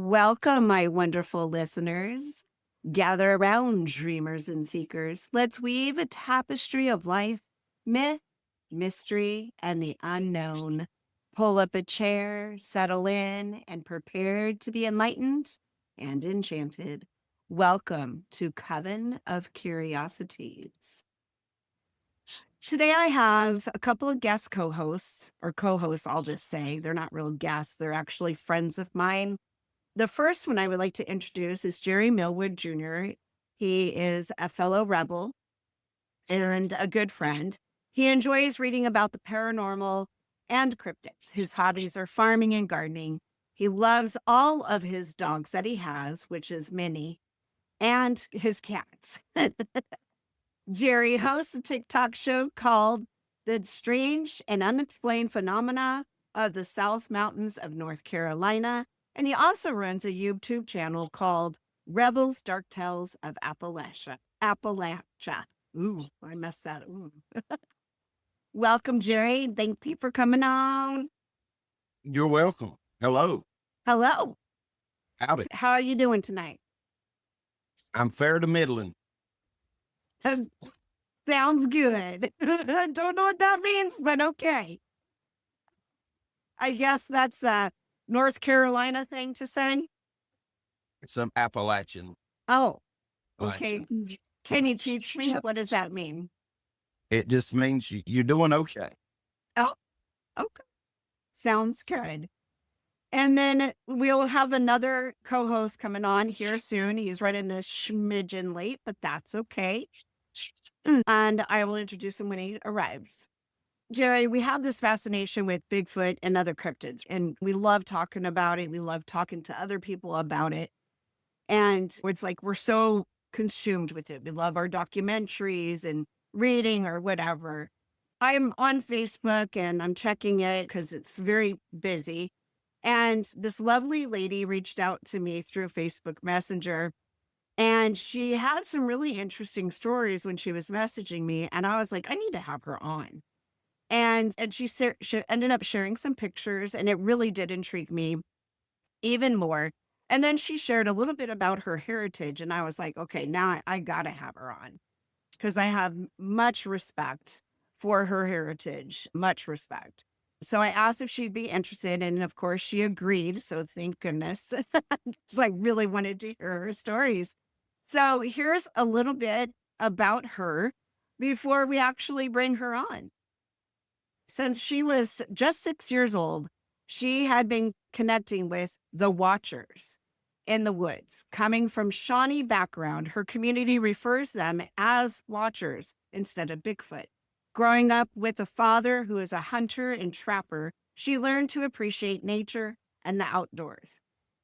Welcome, my wonderful listeners. Gather around, dreamers and seekers. Let's weave a tapestry of life, myth, mystery, and the unknown. Pull up a chair, settle in, and prepare to be enlightened and enchanted. Welcome to Coven of Curiosities. Today I have a couple of guest co-hosts, or co-hosts, I'll just say. They're not real guests. They're actually friends of mine. The first one I would like to introduce is Jerry Millwood Jr. He is a fellow rebel and a good friend. He enjoys reading about the paranormal and cryptids. His hobbies are farming and gardening. He loves all of his dogs that he has, which is many, and his cats. Jerry hosts a TikTok show called The Strange and Unexplained Phenomena of the South Mountains of North Carolina. And he also runs a YouTube channel called Rebels Dark Tales of Appalachia. Ooh, I messed that up. Welcome, Jerry. Thank you for coming on. You're welcome. Hello. Hello. Howdy. How are you doing tonight? I'm fair to middling. Sounds good. I don't know what that means, but okay. I guess that's a North Carolina thing to say. Some Appalachian. Oh, okay. Can you teach me? What does that mean? It just means you're doing okay. Oh, okay. Sounds good. And then we'll have another co-host coming on here soon. He's running a smidgen late, but that's okay. And I will introduce him when he arrives. Jerry, we have this fascination with Bigfoot and other cryptids, and we love talking about it. We love talking to other people about it. And it's like we're so consumed with it. We love our documentaries and reading or whatever. I'm on Facebook and I'm checking it because it's very busy. And this lovely lady reached out to me through Facebook Messenger. And she had some really interesting stories when she was messaging me. And I was like, I need to have her on. And she ended up sharing some pictures, and it really did intrigue me even more. And then she shared a little bit about her heritage. And I was like, okay, now I got to have her on because I have much respect for her heritage, much respect. So I asked if she'd be interested. And of course, she agreed. So thank goodness. So I really wanted to hear her stories. So here's a little bit about her before we actually bring her on. Since she was just 6 years old, she had been connecting with the Watchers in the woods. Coming from Shawnee background, her community refers them as Watchers instead of Bigfoot. Growing up with a father who is a hunter and trapper, she learned to appreciate nature and the outdoors.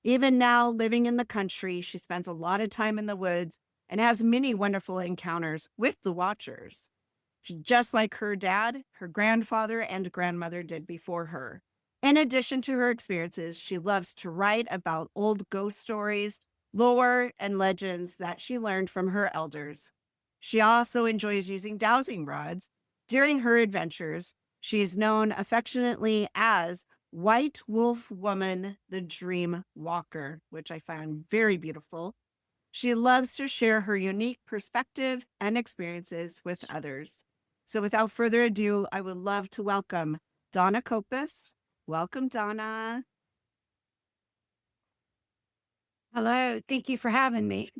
Even now, living in the country, she spends a lot of time in the woods and has many wonderful encounters with the Watchers. Just like her dad, her grandfather, and grandmother did before her. In addition to her experiences, she loves to write about old ghost stories, lore, and legends that she learned from her elders. She also enjoys using dowsing rods. During her adventures, she is known affectionately as White Wolf Woman, the Dream Walker, which I found very beautiful. She loves to share her unique perspective and experiences with others. So without further ado, I would love to welcome Donna Copas. Welcome, Donna. Hello. Thank you for having me.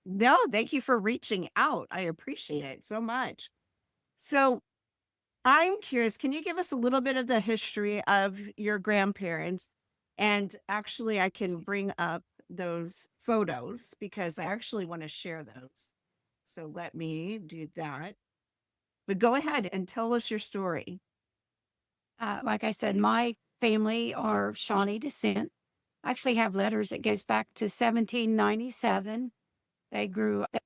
No, thank you for reaching out. I appreciate it so much. So I'm curious, can you give us a little bit of the history of your grandparents? And actually, I can bring up those photos because I actually want to share those. So let me do that. But go ahead and tell us your story. Like I said, my family are Shawnee descent. I actually have letters that goes back to 1797. They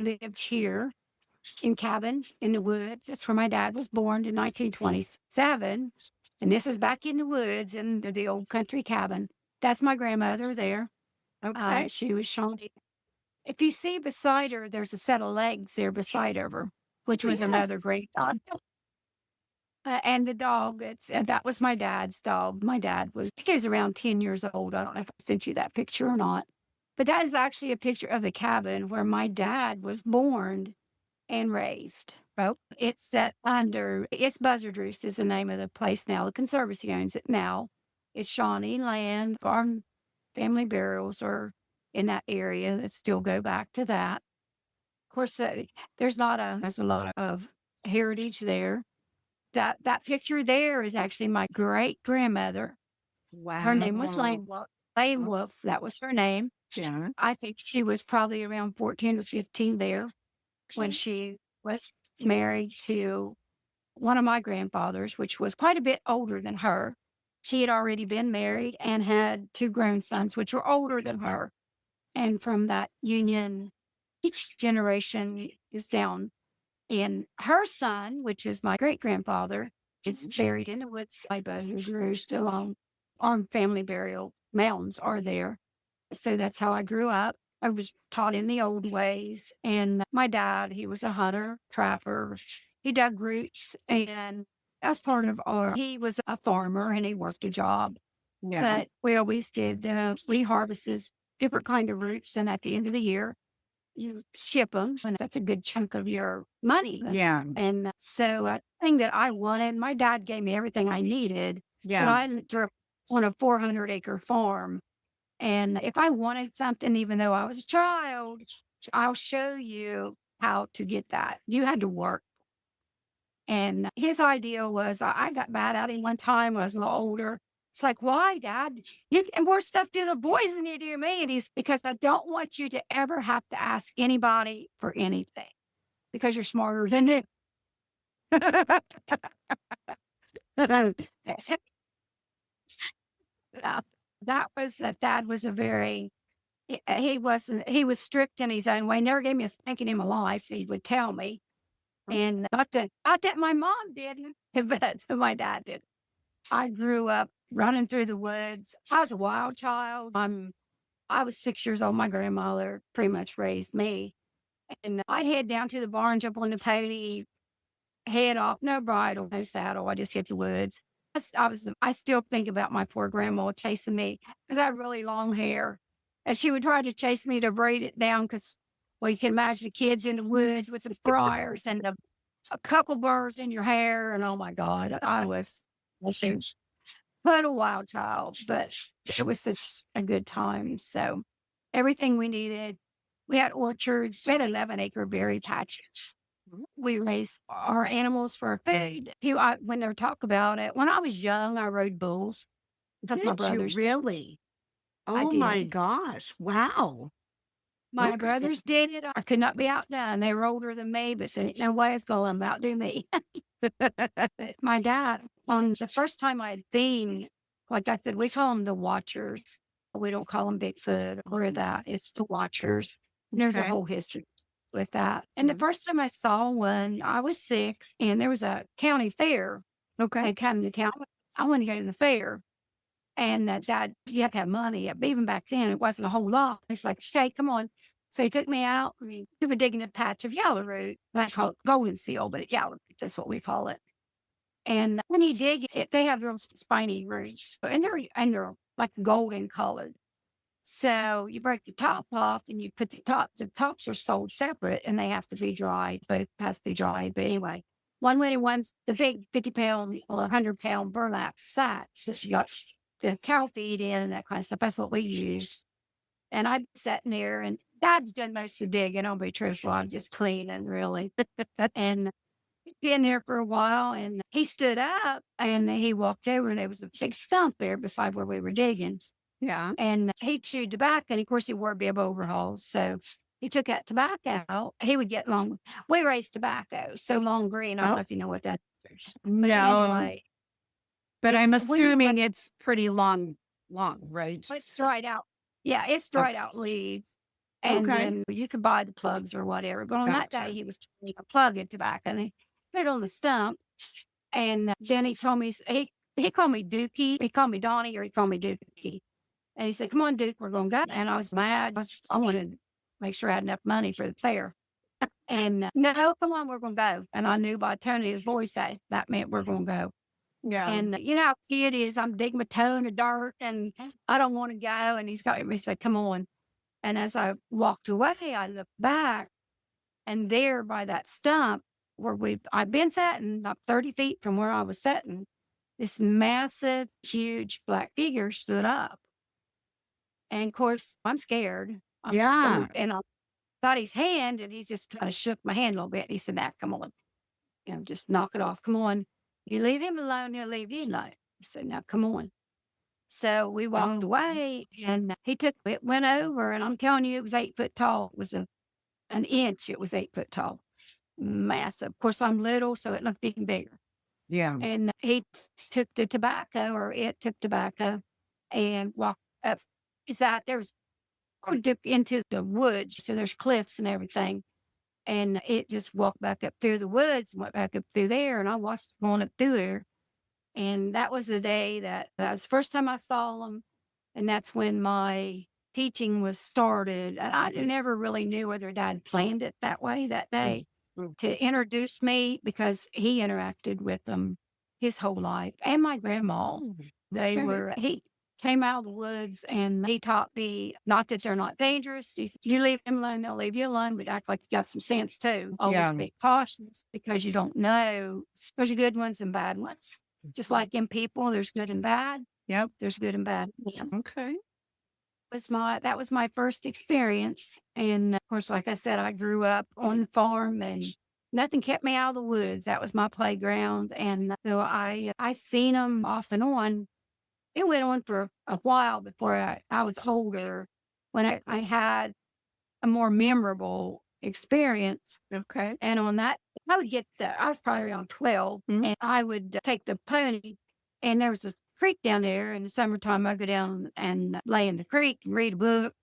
lived here in cabin in the woods. That's where my dad was born in 1927. And this is back in the woods in the old country cabin. That's my grandmother there. Okay. She was Shawnee. If you see beside her, there's a set of legs there beside her, which was another great dog. And the dog, that was my dad's dog. My dad he was around 10 years old. I don't know if I sent you that picture or not. But that is actually a picture of the cabin where my dad was born and raised. Oh, It's set under, it's Buzzard Roost is the name of the place now. The Conservancy owns it now. It's Shawnee land. Our family burials are in that area that still go back to that. Of course, there's a lot of heritage there. That picture there is actually my great grandmother. wow. Her name was Lane Wolf. Lane Wolf, that was her name. Yeah. I think she was probably around 14 or 15 there when she was married to one of my grandfathers, which was quite a bit older than her. She had already been married and had 2 grown sons, which were older than her. And from that union, each generation is down. And her son, which is my great grandfather, is buried in the woods by Buzzard Roost along our family burial mounds are there. So that's how I grew up. I was taught in the old ways. And my dad, he was a hunter, trapper. He dug roots. And as part of he was a farmer and he worked a job. Yeah. But we always did, we harvested different kind of roots. And at the end of the year, you ship them. And that's a good chunk of your money. Yeah. And so a thing that I wanted, my dad gave me everything I needed. So Yeah. I grew up on a 400-acre farm. And if I wanted something, even though I was a child, I'll show you how to get that. You had to work. And his idea was, I got mad at him one time when I was a little older. It's like, why, Dad? You get more stuff to the boys than you do me. And he's, because I don't want you to ever have to ask anybody for anything because you're smarter than me. Dad was a very, he was strict in his own way. Never gave me a spanking in my life. He would tell me. And not that my mom didn't, but my dad did. I grew up running through the woods. I was a wild child. I was 6 years old. My grandmother pretty much raised me. And I'd head down to the barn, jump on the pony, head off, no bridle, no saddle. I just hit the woods. I still think about my poor grandma chasing me because I had really long hair. And she would try to chase me to braid it down because, well, you can imagine the kids in the woods with the briars and a couple burrs in your hair. And oh my God, I was but a wild child, but it was such a good time. So everything we needed, we had orchards, we had 11-acre berry patches. We raised our animals for food. When they talk about it, when I was young, I rode bulls because my Did you brothers really? I Oh my did. gosh. Wow. My Okay. brothers did it. I could not be outdone. They were older than me, but said, no way it's going to outdo me. But my dad, on the first time I had seen, like I said, we call them the Watchers. We don't call them Bigfoot or that. It's the Watchers. And there's a Okay. whole history with that. And the first time I saw one, I was 6, and there was a county fair. Okay. They come to town. I want to go to the fair. And Dad, you have to have money. Even back then, it wasn't a whole lot. He's like, okay, come on. So he took me out. We were digging a patch of yellow root. I call it golden seal, but it's yellow root. That's what we call it. And when you dig it, they have real spiny roots, and they're like golden colored. So you break the top off, and you put the top. The tops are sold separate, and they have to be dried. Both has to be dried. But anyway, one way one's the big 50-pound or 100-pound burlap sacks that you got the cow feed in and that kind of stuff. That's what we use. And I'm sitting there, and Dad's done most of the digging. I'll be truthful. I'm just cleaning, really. And been there for a while, and he stood up and he walked over, and there was a big stump there beside where we were digging. Yeah. And he chewed tobacco, and of course he wore bib overalls. So he took that tobacco out. He would get long. We raised tobacco, so long green. I don't know if you know what that is. But No. anyway, But I'm it's when you assuming it's pretty long, right? it's dried out. Yeah, it's dried out leaves. And Okay. then you could buy the plugs or whatever. But on that Gotcha. day, he was trying to plug in tobacco, and he put it on the stump. And then he told me, he called me Dookie. He called me Donnie, or he called me Dookie. And he said, come on, Duke, we're going to go. And I was mad. I wanted to make sure I had enough money for the fair. And no, come on, we're going to go. And I knew by the tone of his voice that meant we're going to go. Yeah. And you know how kid is, I'm digging my toe in the dirt and I don't want to go. And he said, come on. And as I walked away, I looked back, and there by that stump where I've been sitting about 30 feet from where I was sitting, this massive, huge black figure stood up. And of course, I'm scared. Yeah. And I got his hand, and he just kind of shook my hand a little bit. He said, "Now, come on, just knock it off. Come on. You leave him alone, he'll leave you alone." I said, "Now, come on." So we walked away, and it went over, and I'm telling you, it was 8 foot tall. It was an inch. It was 8 foot tall. Massive. Of course, I'm little, so it looked even bigger. Yeah. And he took the tobacco, or it took tobacco, and walked up. There was into the woods, so there's cliffs and everything. And it just walked back up through the woods and went back up through there, and I watched it going up through there. And that was the day that was the first time I saw him, and that's when my teaching was started. And I never really knew whether Dad planned it that way that day to introduce me, because he interacted with them his whole life, and my grandma. He came out of the woods, and he taught me, not that they're not dangerous. He said, "You leave them alone, they'll leave you alone, but act like you got some sense too. Always be cautious, because you don't know. There's good ones and bad ones. Just like in people, there's good and bad. Yep. There's good and bad. Yeah. Okay. That was my first experience. And of course, like I said, I grew up on the farm, and nothing kept me out of the woods. That was my playground. And so I seen them off and on. It went on for a while before I was older, when I had a more memorable experience. Okay. And on that, I was probably around 12, and I would take the pony, and there was a creek down there. In the summertime, I'd go down and lay in the creek and read a book.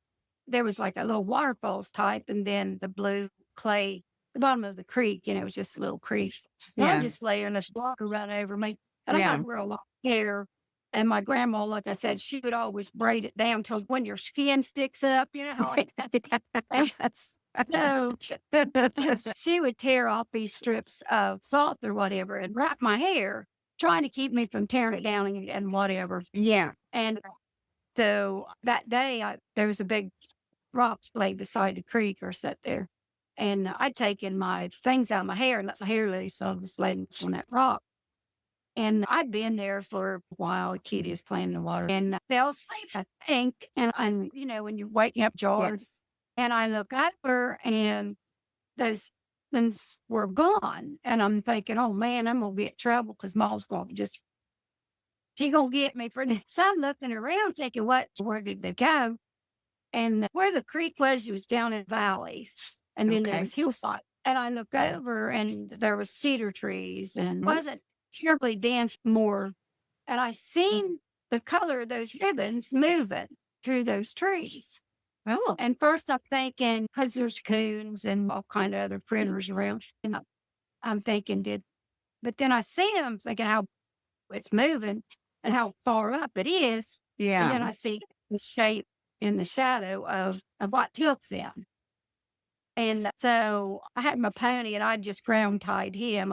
There was like a little waterfalls type, and then the blue clay, the bottom of the creek, it was just a little creek. And Yeah. I just lay in this water run over me. And I Yeah. had real long hair. And my grandma, like I said, she would always braid it down till when your skin sticks up, how like so she would tear off these strips of cloth or whatever and wrap my hair, trying to keep me from tearing it down and whatever. Yeah. And so that day, there was a big rock laid beside the creek, or sat there. And I'd taken my things out of my hair and let my hair loose, so I was laying on that rock. And I'd been there for a while. The kid is playing in the water, and I fell asleep, I think. And when you're waking up jarred, and I look over, and those things were gone. And I'm thinking, oh man, I'm gonna get in trouble, because Mom's she gonna get me for this. So I'm looking around thinking, where did they go? And where the creek was, it was down in the valley. And then there was hillside. And I look over, and there was cedar trees, and wasn't terribly dense more. And I seen the color of those ribbons moving through those trees. Oh. And first I'm thinking, because there's coons and all kind of other critters around. And I'm thinking, but then I see them, thinking how it's moving and how far up it is. Yeah. And then I see the shape in the shadow of what took them. And so I had my pony, and I just ground tied him.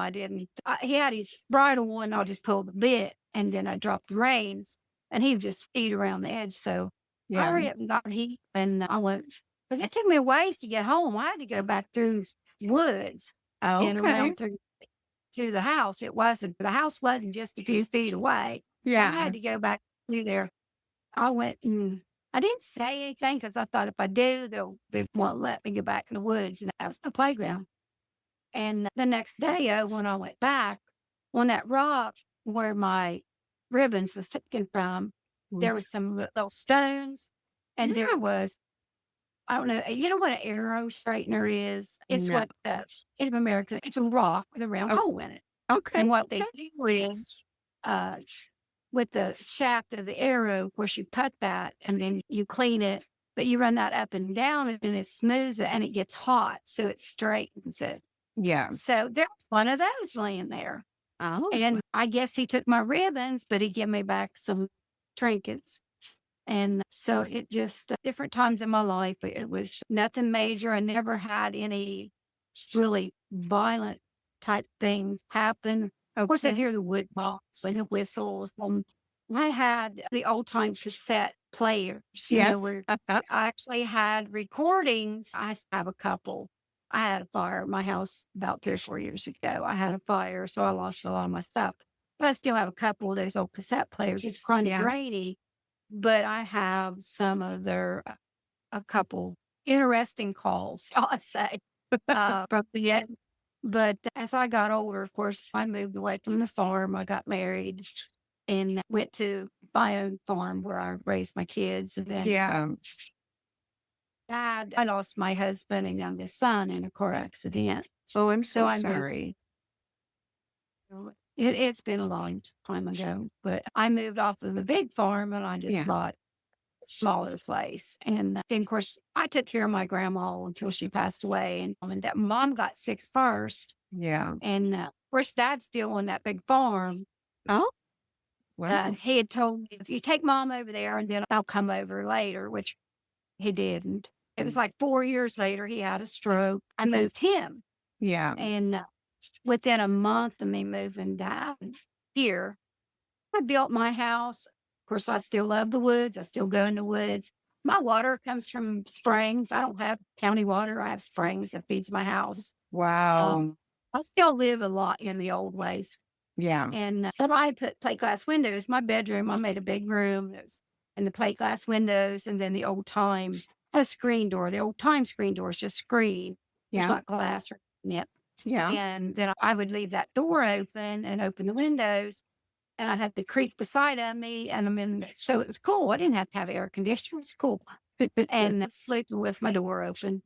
He had his bridle on, I just pulled the bit, and then I dropped the reins, and he would just eat around the edge. So I hurried up and got him, and I went, because it took me a ways to get home. I had to go back through woods and around to the house. The house wasn't just a few feet away. Yeah. I had to go back through there. I went, and I didn't say anything, because I thought if I do, they won't let me go back in the woods. And that was my playground. And the next day, when I went back, on that rock where my ribbons was taken from, there was some little stones. And there was, I don't know, you know what an arrow straightener is? It's No. what in America, it's a rock with a round hole in it. Okay. And what they do is, with the shaft of the arrow, of course, you cut that, and then you clean it, but you run that up and down, and it smooths it, and it gets hot, so it straightens it. Yeah. So there was one of those laying there. Oh. And I guess he took my ribbons, but he gave me back some trinkets. And so it just, different times in my life, it was nothing major. I never had any really violent type things happen. Of course, I'd hear the wood box and the whistles. I had the old time cassette players. Yes. Where I actually had recordings. I have a couple. I had a fire at my house about 3 or 4 years ago. I had a fire, so I lost a lot of my stuff. But I still have a couple of those old cassette players. It's kind of Yeah. grainy, but I have some of their, a couple interesting calls, shall I say, from the end. But as I got older, of course, I moved away from the farm. I got married and went to my own farm where I raised my kids. And then Yeah. I lost my husband and youngest son in a car accident. Oh, I'm So so I moved. sorry. It's been a long time ago, but I moved off of the big farm and I just Yeah. bought a smaller place. And then, of course, I took care of my grandma until she passed away. And that mom got sick first. Yeah. And of course, dad's still on that big farm. Oh, wow. He had told me, if you take mom over there and then I'll come over later, which he didn't. It was like 4 years later, he had a stroke. I moved him. Yeah. And within a month of me moving down here, I built my house. Of course, I still love the woods. I still go in the woods. My water comes from springs. I don't have county water. I have springs that feeds my house. Wow. I still live a lot in the old ways. Yeah. And but I put plate glass windows. My bedroom, I made a big room. And the plate glass windows, and then the old time had a screen door. The old time screen door is just screen. It's Yeah. not glass or nip. Yeah. And then I would leave that door open and open the windows. And I had the creek beside of me. And I'm in, so it was cool. I didn't have to have air conditioning. It was cool. And sleeping with my door open.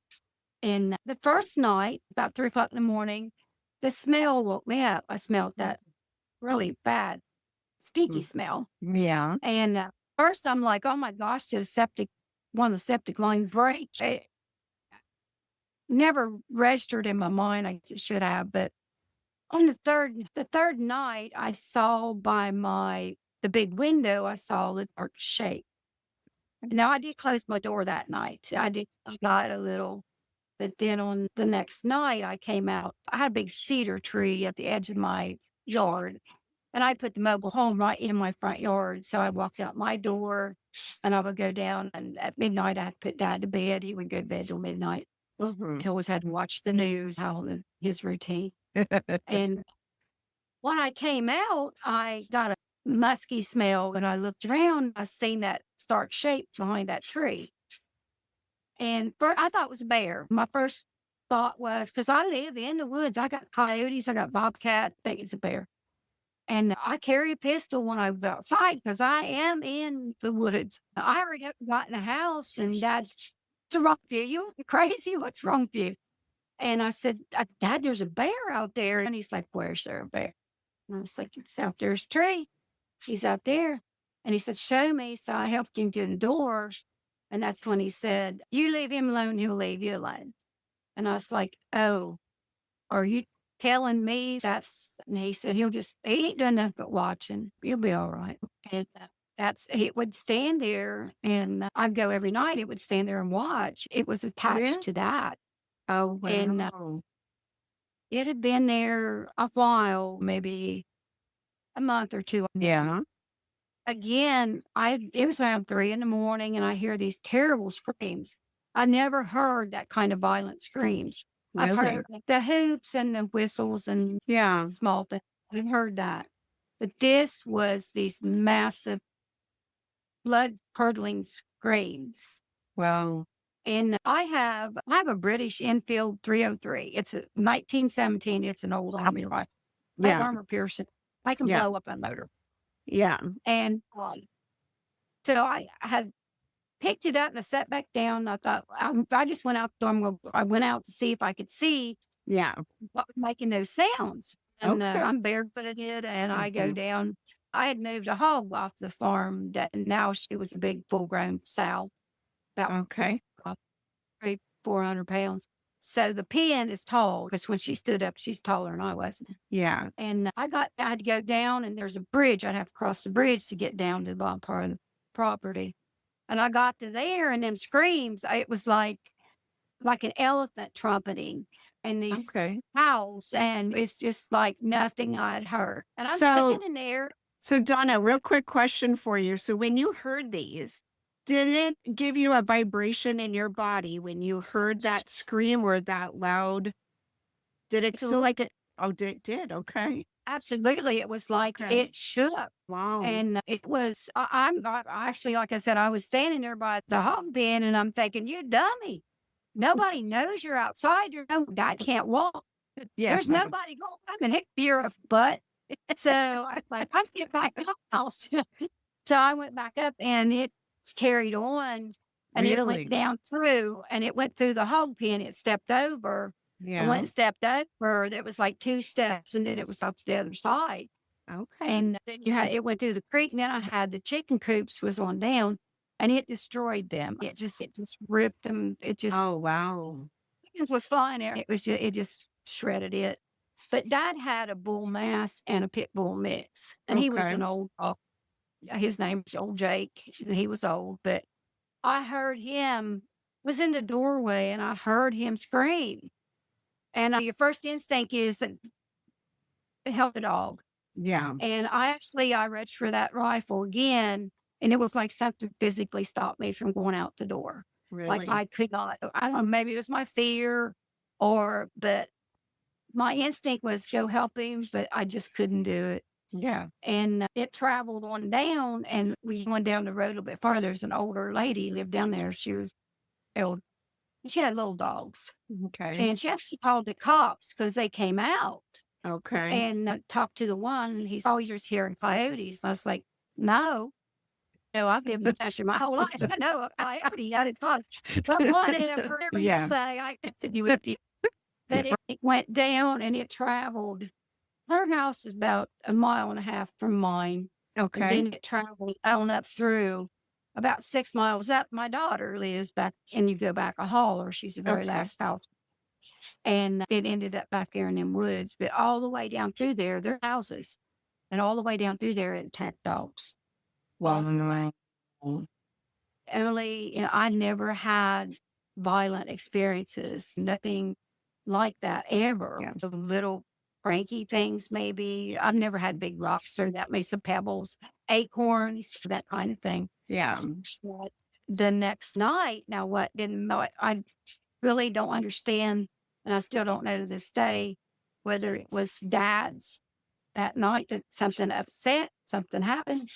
And the first night, about 3 o'clock in the morning, the smell woke me up. I smelled that really bad, stinky smell. Yeah. And first I'm like, oh my gosh, did one of the septic lines break? It never registered in my mind. I guess it should have, but on the third night, I saw by the big window, I saw the dark shape. Now I did close my door that night. I got a little, but then on the next night I came out. I had a big cedar tree at the edge of my yard. And I put the mobile home right in my front yard. So I walked out my door and I would go down. And at midnight, I'd put Dad to bed. He would go to bed till midnight. Mhm. He always had to watch the news, his routine. And when I came out, I got a musky smell. And I looked around, I seen that dark shape behind that tree. And I thought it was a bear. My first thought was, because I live in the woods, I got coyotes, I got bobcat, I think it's a bear. And I carry a pistol when I go outside because I am in the woods. I already got in the house and Dad's, what's wrong with you? You crazy? What's wrong with you? And I said, Dad, there's a bear out there. And he's like, where's there a bear? And I was like, it's out there's a tree. He's out there. And he said, show me. So I helped him to the door. And that's when he said, you leave him alone, he'll leave you alone. And I was like, oh, are you telling me and he said, he ain't doing nothing but watching. You'll be all right. And it would stand there and I'd go every night. It would stand there and watch. It was attached to that. Oh, And wow. it had been there a while, maybe a month or two. Yeah. Again, it was around 3 a.m. and I hear these terrible screams. I never heard that kind of violent screams. I've Really? heard the hoops and the whistles and Yeah. small things. I've heard that. But this was these massive blood curdling screams. Well, And I have a British Enfield 303. It's a 1917. It's an old army rifle. yeah. Armor piercing. I can Yeah. blow up a motor. Yeah. And so I had picked it up and I sat back down. I thought, I just went out the door. I went out to see if I could see Yeah. what was making those sounds. And Okay. I'm barefooted and I go Mhm. down. I had moved a hog off the farm that now she was a big full grown sow, about Okay. 400 pounds. So the pen is tall because when she stood up, she's taller than I was. Yeah. And I had to go down and there's a bridge. I'd have to cross the bridge to get down to the bottom part of the property. And I got to there and them screams, it was like an elephant trumpeting and these Okay. howls. And it's just like nothing I'd heard. And I'm So- standing there. So, Donna, real quick question for you. So, when you heard these, Did it give you a vibration in your body when you heard that scream or that loud? Did it feel like it? Oh, it did. Okay. Absolutely. It was like Okay. it shook. Wow. And it was, I actually, like I said, I was standing there by the hog pen and I'm thinking, you dummy. Nobody knows you're outside. I can't walk. Yeah. There's nobody going. I'm in heck fear of butt. So I'm like, I get back up house. So I went back up and it carried on and it Really? went down through and it went through the hog pen. It stepped over. I went Yeah. and stepped over. There was like 2 steps and then it was up to the other side. Okay. And then it went through the creek. And then I had the chicken coops was on down and it destroyed them. It just ripped them. It just, Oh, wow. chickens was flying there. It just shredded it. But Dad had a bull mass and a pit bull mix. And he was Okay. an old dog. His name was old Jake. He was old, but I heard him was in the doorway and I heard him scream. And your first instinct is that help the dog. Yeah. And I reached for that rifle again, and it was like something physically stopped me from going out the door. Really? Like I could not. I don't know. Maybe it was my fear, but my instinct was go help him, but I just couldn't do it. Yeah. And it traveled on down, and we went down the road a little bit farther. There's an older lady lived down there. She was old. She had little dogs, Okay. and she actually called the cops because they came out. Okay. And talked to the one, and he's always just hearing coyotes. And I was like, no, I've lived in pasture my whole life. I know a coyote. I didn't thought, but one in a forever you Yeah. say, I accepted you with you. But it went down and it traveled. Her house is about 1.5 miles from mine. And Okay. then it traveled on up through about 6 miles up. My daughter lives back, and you go back a hauler. She's the very Okay. last house. And it ended up back there in them woods, but all the way down through there, their houses, and all the way down through there, it attacked dogs. Wow. Emily, I never had violent experiences, nothing like that ever. Yeah. The little cranky things, maybe. I've never had big rocks thrown at me, some pebbles, acorns, that kind of thing. Yeah. But the next night, now what didn't know it, I really don't understand, and I still don't know to this day whether it was Dad's that night that something upset, something happened,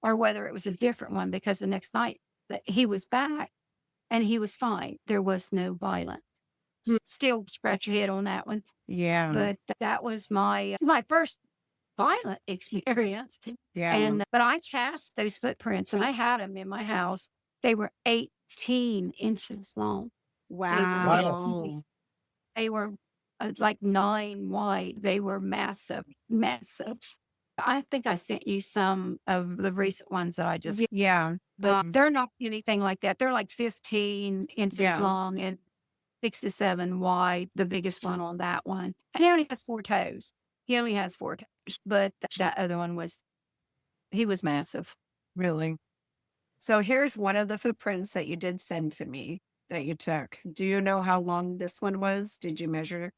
or whether it was a different one because the next night that he was back and he was fine. There was no violence. Still scratch your head on that one. Yeah. But that was my first violent experience. Yeah. But I cast those footprints and I had them in my house. They were 18 inches long. Wow. They were like 9 wide. They were massive, massive. I think I sent you some of the recent ones that I just, Yeah. but they're not anything like that. They're like 15 inches Yeah. long and 6 to 7 wide, the biggest one on that one. And he only has 4 toes. He only has 4 toes. But that other one he was massive. Really? So here's one of the footprints that you did send to me that you took. Do you know how long this one was? Did you measure?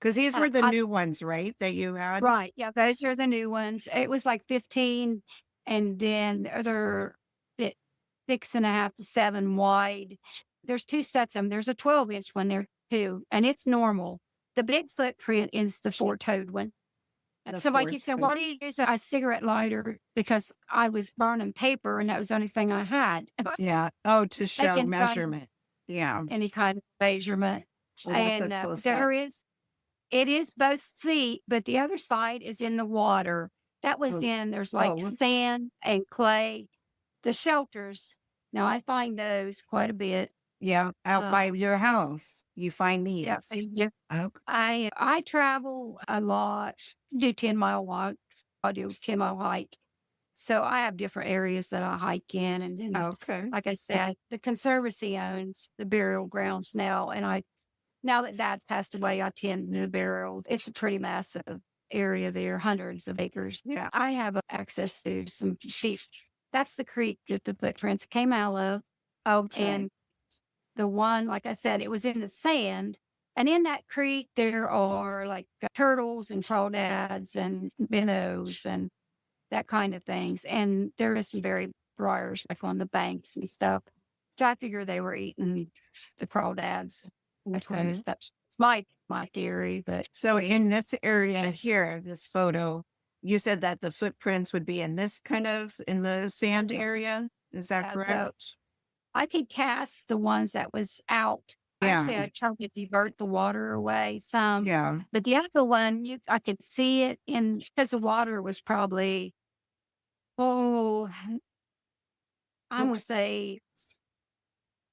Because these were the new ones, right? That you had? Right. Yeah, those are the new ones. It was like 15, and then they're 6.5 to 7 wide. There's 2 sets of them. There's a 12-inch one there too, and it's normal. The big footprint is the 4-toed one. The Somebody keeps saying, 4-toed. "Why do you use a cigarette lighter?" Because I was burning paper, and that was the only thing I had. Yeah. Oh, to show can find- measurement. Yeah. Any kind of measurement. Well, that's And a close there up. it is both feet, but the other side is in the water. That was there's like Oh. sand and clay. The shelters, now I find those quite a bit. Yeah. Out by your house, you find these. Yeah. Oh, I travel a lot, do 10-mile walks. I do 10-mile hike. So I have different areas that I hike in. And then, okay. like I said, the Conservancy owns the burial grounds now. And now that Dad's passed away, I tend to the burial. It's a pretty massive area there, hundreds of acres. Yeah. I have access to some sheep. That's the creek that the footprints came out of. Okay. And the one, like I said, it was in the sand. And in that creek, there are like turtles and crawdads and minnows and that kind of things. And there is some very briars, like on the banks and stuff. So I figure they were eating the crawdads. That's what Okay. that's my theory, but So in this area here, this photo, you said that the footprints would be in this kind of in the sand area. Is that Yeah, correct? I could cast the ones that was out. Actually, Yeah. I tried to divert the water away some, Yeah. but the other one, I could see it in because the water was probably, oh, I would say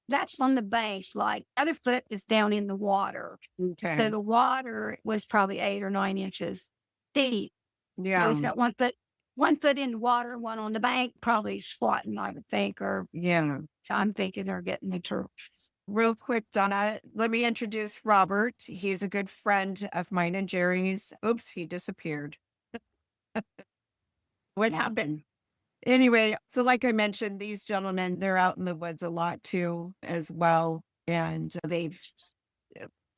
that's on the bank. Like other foot is down in the water, Okay. so the water was probably 8 or 9 inches deep. So Yeah. he's got 1 foot in the water, one on the bank, probably squatting, I would think, or Yeah. so I'm thinking they're getting the turtles. Real quick, Donna, let me introduce Robert. He's a good friend of mine and Jerry's. Oops, he disappeared. What happened? Anyway, so like I mentioned, these gentlemen, they're out in the woods a lot too, as well. And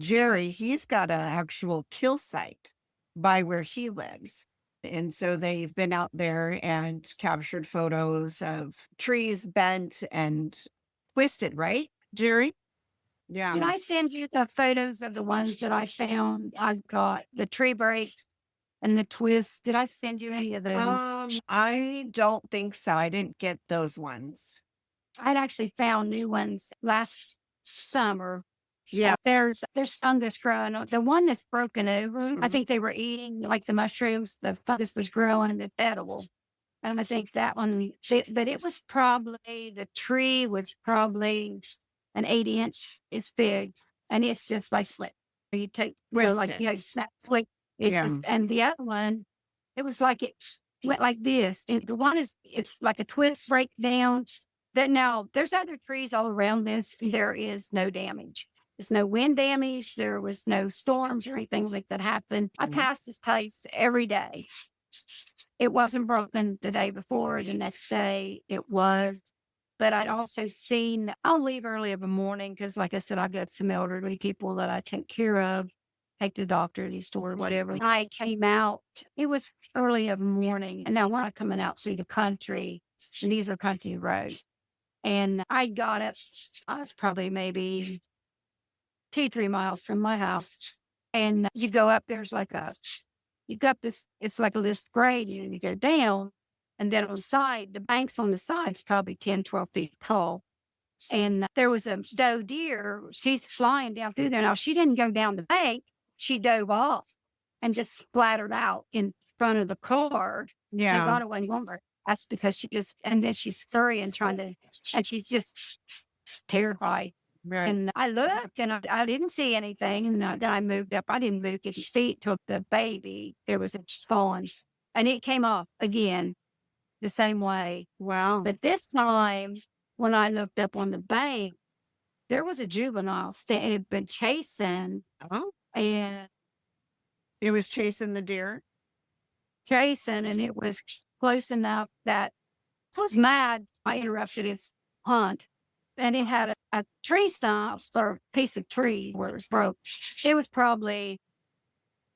Jerry, he's got an actual kill site by where he lives. And so they've been out there and captured photos of trees bent and twisted, right, Jerry? Yeah. Did I send you the photos of the ones that I found? I got the tree breaks and the twists. Did I send you any of those? I don't think so. I didn't get those ones. I'd actually found new ones last summer. Yeah. There's fungus growing on the one that's broken over. I Mhm. think they were eating like the mushrooms. The fungus was growing and it's edible. And I think that one, but it was probably the tree was probably an 8 inch. It's big, and it's just like split. You take, like Twisted. you snap flick. It's Yeah. just, and the other one, it was like it went like this. And the one it's like a twist breakdown. That now there's other trees all around this. There is no damage. There's no wind damage. There was no storms or anything like that happened. I Mhm. pass this place every day. It wasn't broken the day before. The next day it was. But I'd also seen, I'll leave early in the morning because, like I said, I got some elderly people that I take care of, take to the doctor, to the store, whatever. I came out, it was early in the morning. And now when I'm coming out through the country, and these are country roads, and I got up, I was probably maybe 2-3 miles from my house. And you go up, you got this, it's like a list grade, and you go down. And then on the side, the banks on the side's probably 10, 12 feet tall. And there was a doe deer. She's flying down through there. Now, she didn't go down the bank. She dove off and just splattered out in front of the car. Thank Yeah. God it wasn't lumber. That's because and then she's scurrying, and she's just terrified. Right. And I looked and I didn't see anything. And then I moved up. I didn't move 50 feet till the baby, it was falling. And it came off again the same way. Wow. But this time, when I looked up on the bank, there was a juvenile it had been chasing, Oh, and it was chasing the deer. and it was close enough that I was mad. I interrupted its hunt, and it had a tree stump or piece of tree where it was broke. It was probably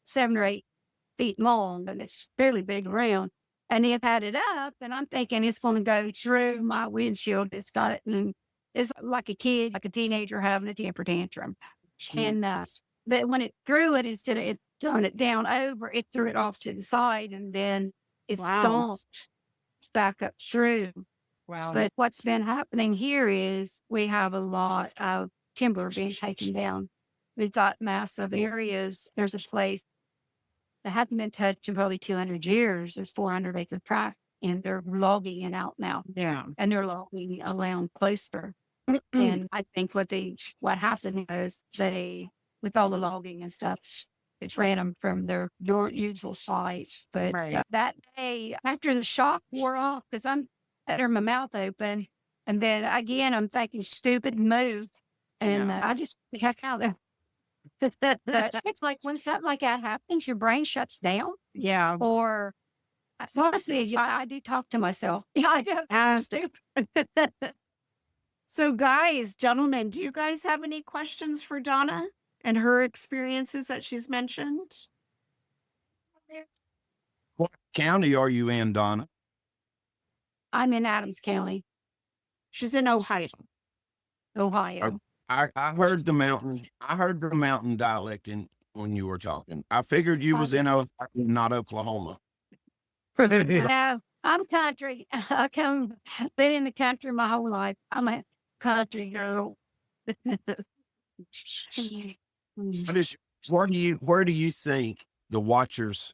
7 or 8 feet long, and it's fairly big around. And it had it up, and I'm thinking it's going to go through my windshield. It's got it, and it's like a kid, like a teenager having a temper tantrum. And but when it threw it, instead of it throwing it down over, it threw it off to the side, and then it Wow. stomped back up through. Wow. But what's been happening here is we have a lot of timber being taken down. We've got massive areas. There's a place that hadn't been touched in probably 200 years. There's 400-acre tract, and they're logging it out now. Yeah. And they're logging around closer. And I think what happened is with all the logging and stuff, it ran them from their usual sites. But Right. that day, after the shock wore off, because I'm had my mouth open, and then again, I'm thinking stupid move, and Yeah. I just heck out there. It's like when something like that happens, your brain shuts down. Yeah. Or honestly, I do talk to myself. Yeah, I do. I'm stupid. So, guys, gentlemen, do you guys have any questions for Donna and her experiences that she's mentioned? What county are you in, Donna? I'm in Adams County, She's in Ohio. Ohio. I heard the mountain dialect when you were talking. I figured you was in Ohio, not Oklahoma. No, I'm country. Been in the country my whole life. I'm a country girl. Where do you think the Watchers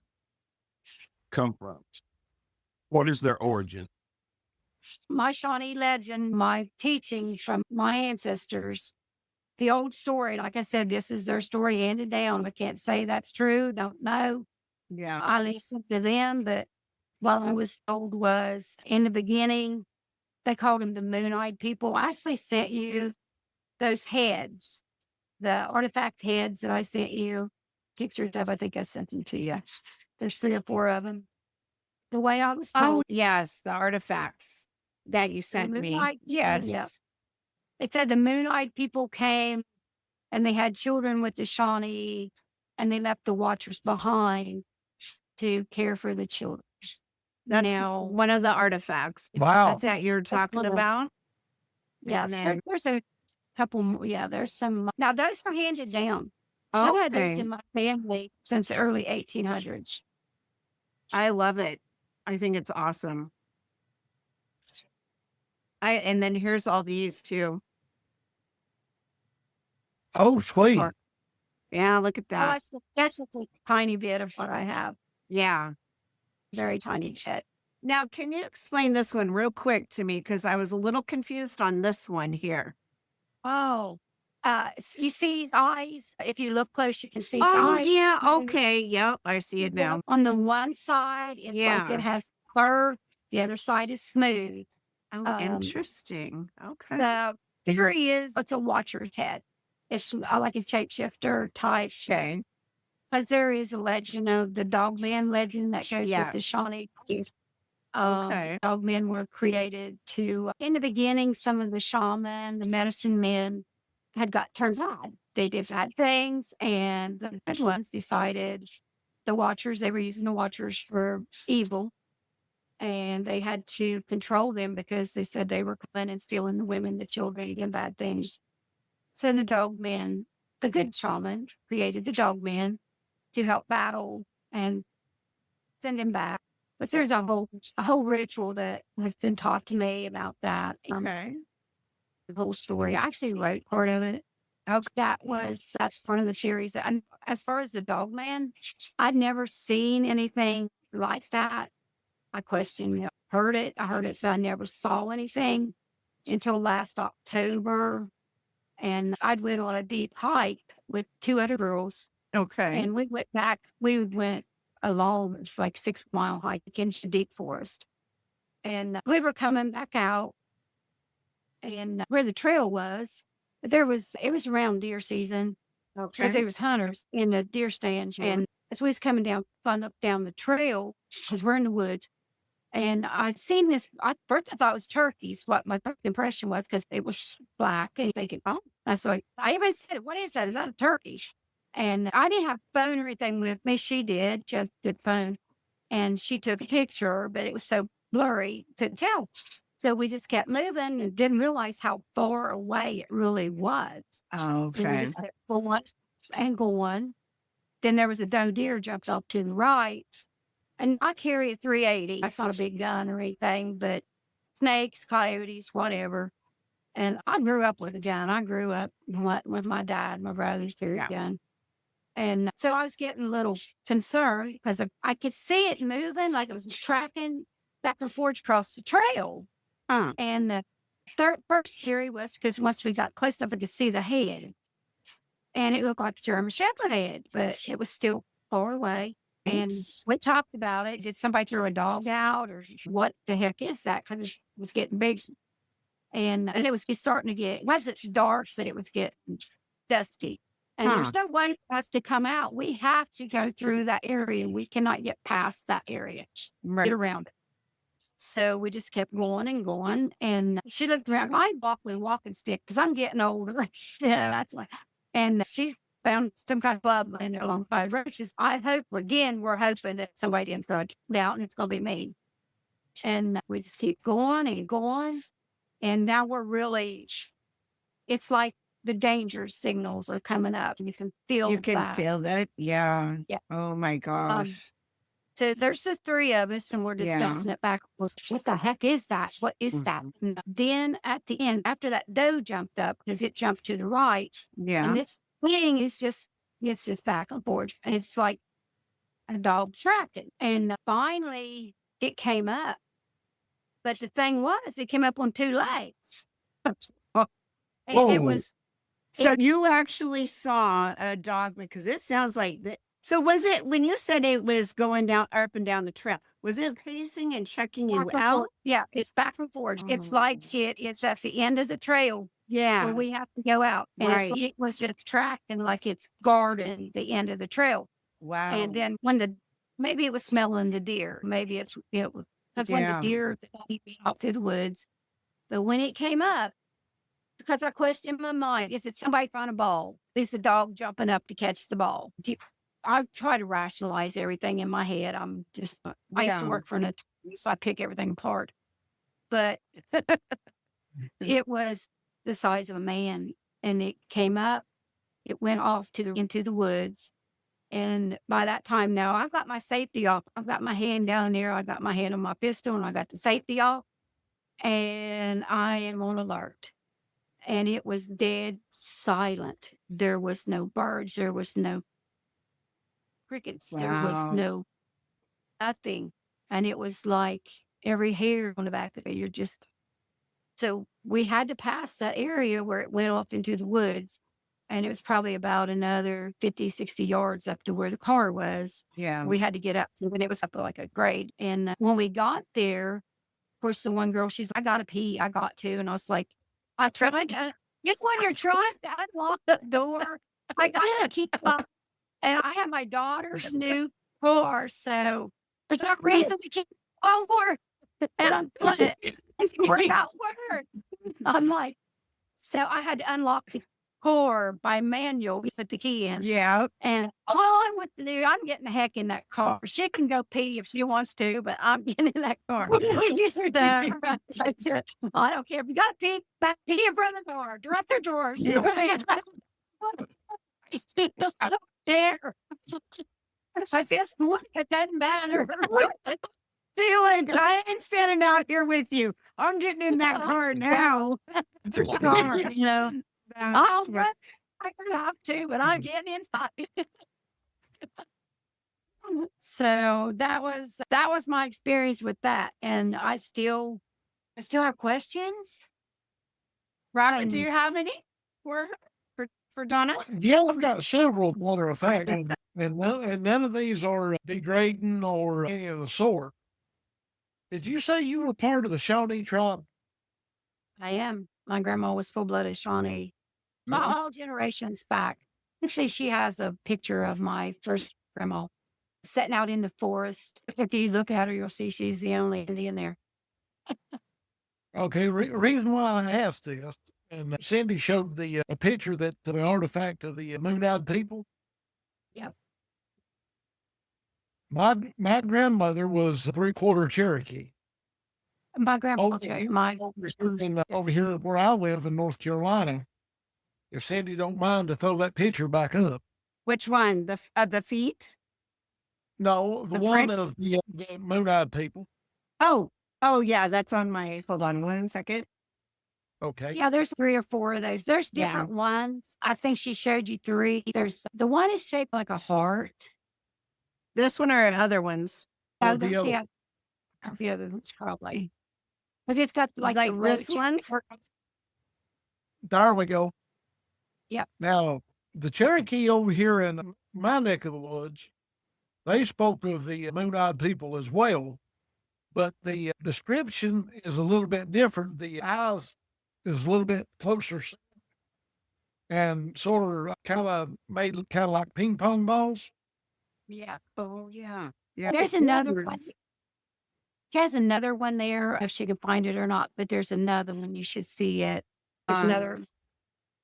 come from? What is their origin? My Shawnee legend, my teachings from my ancestors, the old story. Like I said, this is their story handed down. I can't say that's true. Don't know. Yeah. I listened to them, but what I was told was in the beginning, they called them the moon-eyed people. I actually sent you those heads, the artifact heads that I sent you pictures of. I think I sent them to you. There's 3 or 4 of them. The way I was Oh, told, yes. The artifacts that you sent me. moon-eyed- Yes. yeah. They said the moon-eyed people came and they had children with the Shawnee and they left the Watchers behind to care for the children. That's Now, one of the artifacts Wow. that you're talking one of- about. yeah, And so then- there's a couple more. Yeah, there's some. Now, those are handed down. I've had those Okay. in my family since the early 1800s. I love it. I think it's awesome. And then here's all these too. Oh, sweet. Or- Yeah, look at Oh, that. that's just a tiny bit of what I have. Yeah. Very tiny bit. Now, can you explain this one real quick to me? Because I was a little confused on this one here. Oh, you see his eyes? If you look close, you can see his Oh, eyes. yeah. Okay. Yep. I see it now. On the one side, it's like Yeah. it has fur. The other side is smooth. Oh, interesting. Okay. The theory is it's a Watcher's head. It's like a shapeshifter type. Okay. But there is a legend of the Dogman legend that goes Yeah. with the Shawnee. Okay. Dogmen were created to, in the beginning, some of the shaman, the medicine men had got turned bad. They did bad things, and the good ones decided the Watchers, they were using the Watchers for evil, and they had to control them because they said they were coming and stealing the women, the children, and bad things. So the Dogmen, the good shaman, created the Dogmen to help battle and send him back. But there's a whole ritual that has been taught to me about that. Okay. The whole story. I actually wrote part of it. That's one of the theories. And as far as the Dogman, I'd never seen anything like that. I heard it, but I never saw anything until last October. And I'd went on a deep hike with 2 other girls. Okay. And we went along, it's like 6-mile hike into deep forest. And we were coming back out and where the trail was, it was around deer season because Okay. there was hunters in the deer stands. And as we was coming down, fun up down the trail, because we're in the woods, and I'd seen this, first I thought it was turkeys, what my first impression was, because it was black, and thinking, oh, I was like, I even said, what is that? Is that a turkey? And I didn't have a phone or anything with me. She did, just a good phone. And she took a picture, but it was so blurry, couldn't tell. So we just kept moving and didn't realize how far away it really was. And we Okay. just had full one angle one. Then there was a doe deer jumped off to the right. And I carry a 380. That's not a big gun or anything, but snakes, coyotes, whatever. And I grew up with a gun. I grew up with my dad, my brothers carried a gun. And so I was getting a little concerned because I could see it moving, like it was tracking back and forth across the trail. Huh. And the first theory was because once we got close enough, I could see the head. And it looked like a German Shepherd head, but it was still far away. And we talked about it. Did somebody throw a dog out or what the heck is that? Because it was getting big. And it's starting to get, it wasn't dark, but it was getting dusty. And there's no way for us to come out. We have to go through that area. We cannot get past that area, get around it. So we just kept going and going. And she looked around. I walked with a walking stick because I'm getting older. Yeah, that's why. And she found some kind of bubble in there along by the roaches. I hope, again, we're hoping that somebody didn't throw it out and it's going to be me. And we just keep going and going. And now we're really, it's like the danger signals are coming up. You can feel You can that. feel that? Yeah. Yeah. Oh my gosh. So there's the three of us, and we're Yeah. discussing it back. What the heck is that? What is that? And then at the end, after that doe jumped up, because it jumped to the right, Yeah. and this thing is just, it's just back and forth. And it's like a dog tracking. And finally, it came up. But the thing was, it came up on two legs. And it Whoa. was, So you actually saw a dog, because it sounds like that. So was it, when you said it was going down up and down the trail, was it pacing and checking you back and out? forth. Yeah, it's back and forth. It's Oh. like it's at the end of the trail where Yeah. we have to go out. And it's Right. like, it was just tracking like it's guarding the end of the trail. Wow. And then when maybe it was smelling the deer. Maybe it was, because when Yeah. the deer out to the woods. But when it came up, because I questioned my mind, is it somebody throwing a ball? Is the dog jumping up to catch the ball? I try to rationalize everything in my head. I used to Yeah. work for an attorney, so I pick everything apart. But it was the size of a man, and it came up. It went off into the woods. And by that time now, I've got my safety off. I've got my hand down there. I got my hand on my pistol, and I got the safety off. And I am on alert. And it was dead silent. There was no birds. There was no crickets. There was Wow. no nothing. And it was like every hair on the back of it. You're just, so we had to pass that area where it went off into the woods. And it was probably about another 50, 60 yards up to where the car was. Yeah. We had to get up to, and it was up like a grade. And when we got there, of course, the one girl, she's like, I got to pee. I got to. And I was like, I tried to, just when you're trying to unlock the door, I got to keep up. And I have my daughter's new car, so there's no reason to keep over. And I'm doing it. It's not word. I'm like, so I had to unlock the car by manual. We put the key in. Yeah. And all I want to do, I'm getting the heck in that car. She can go pee if she wants to, but I'm getting in that car. I don't care if you got to pee, back pee in front of the door, direct the door. I don't care. I guess it doesn't matter. Feeling, I ain't standing out here with you. I'm getting in that car now. Car, you know. I'll That's run. I have to, but I'm getting inside. So that was my experience with that, and I still have questions. Robert, do you have any for Donna? Yeah, I've got several water effects, and none of these are degrading or any of the sort. Did you say you were part of the Shawnee tribe? I am. My grandma was full-blooded Shawnee. My all generations back. Actually, she has a picture of my first grandma sitting out in the forest. If you look at her, you'll see she's the only Indian there. Okay, reason why I asked this, and Cyndi showed the a picture that the artifact of the moon-eyed people. Yep. My grandmother was 3/4 Cherokee. My grandma, Over here where I live in North Carolina. If Cyndi don't mind to throw that picture back up. Which one? The feet? No, the The one print? of the moon-eyed people. Oh, yeah, that's on my, hold on 1 second. Okay. yeah, there's 3 or 4 of those. There's Yeah. different ones. I think she showed you 3. There's the one is shaped like a heart. This one or other ones? Or Oh, the there's other. the other ones probably. Because it's got like the this roach. one? There we go. Yep. Now, the Cherokee over here in my neck of the woods, they spoke of the moon-eyed people as well, but the description is a little bit different. The eyes is a little bit closer and sort of kind of made kind of like ping pong balls. Yeah. Oh, yeah. Yeah. There's another one. She has another one there, if she can find it or not, but there's another one. You should see it. There's another.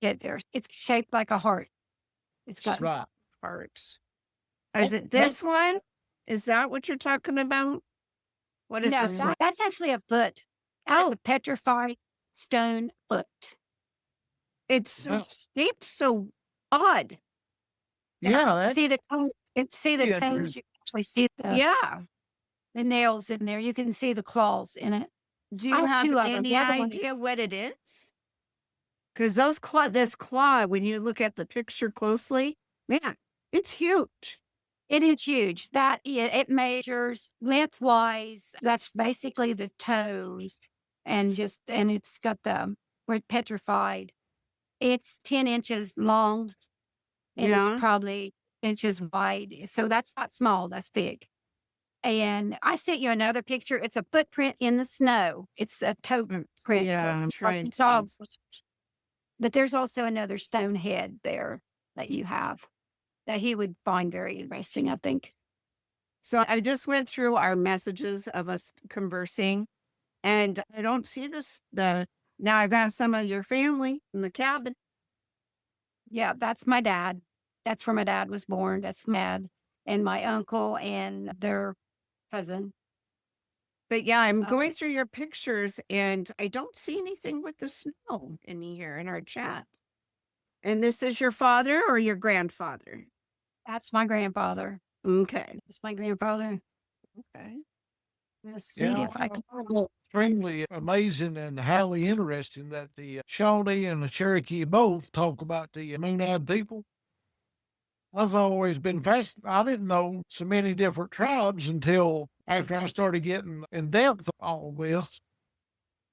Get there. It's shaped like a heart. It's got Right. Parts. Is it this one? Is that what you're talking about? What is No, this one? that's actually a foot. That's a petrified stone foot. It's so Yeah. shaped so odd. Yeah, that, See the toe? See the Yeah, toes? You can actually see Yeah. the nails in there. You can see the claws in it. Do I you have have two of them. any The other one is- idea what it is? Because this claw, when you look at the picture closely, man, it's huge. It is huge. It measures lengthwise. That's basically the toes, and it's got we're petrified. It's 10 inches long, and Yeah. it's probably inches wide. So that's not small. That's big. And I sent you another picture. It's a footprint in the snow. It's a toe print. Yeah, I'm of trying the to. dog. But there's also another stone head there that you have that he would find very interesting, I think. So I just went through our messages of us conversing, and I don't see now I've asked some of your family in the cabin. Yeah, that's my dad. That's where my dad was born. That's Mad. And my uncle and their cousin. But yeah, I'm Oh. going through your pictures and I don't see anything with the snow in here in our chat. And this is your father or your grandfather? That's my grandfather. Okay. That's my grandfather. Okay. Let's see yeah, if I can. extremely amazing and highly interesting that the Shawnee and the Cherokee both talk about the moon-eyed people. I've always been fascinated. I didn't know so many different tribes until after I started getting in depth on all this.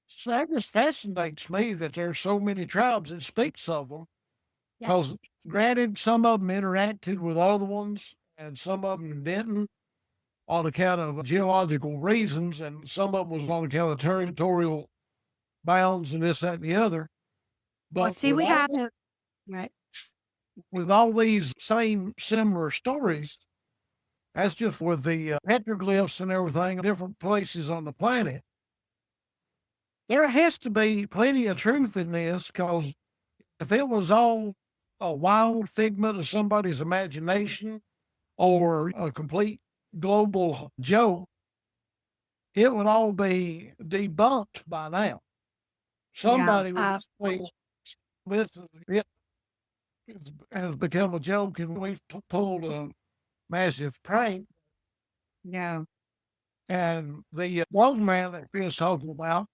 So that just fascinates me that there's so many tribes that speaks of them. Yeah. Because granted, some of them interacted with other ones and some of them didn't on account of geological reasons, and some of them was on account of territorial bounds and this, that, and the other. But Well, see, with we all- have to. Right. with all these same similar stories, that's just with the petroglyphs and everything in different places on the planet. There has to be plenty of truth in this, because if it was all a wild figment of somebody's imagination or a complete global joke, it would all be debunked by now. Somebody would say, this it has become a joke and we've pulled a massive prank. Yeah. And the Dogman that Chris talking about,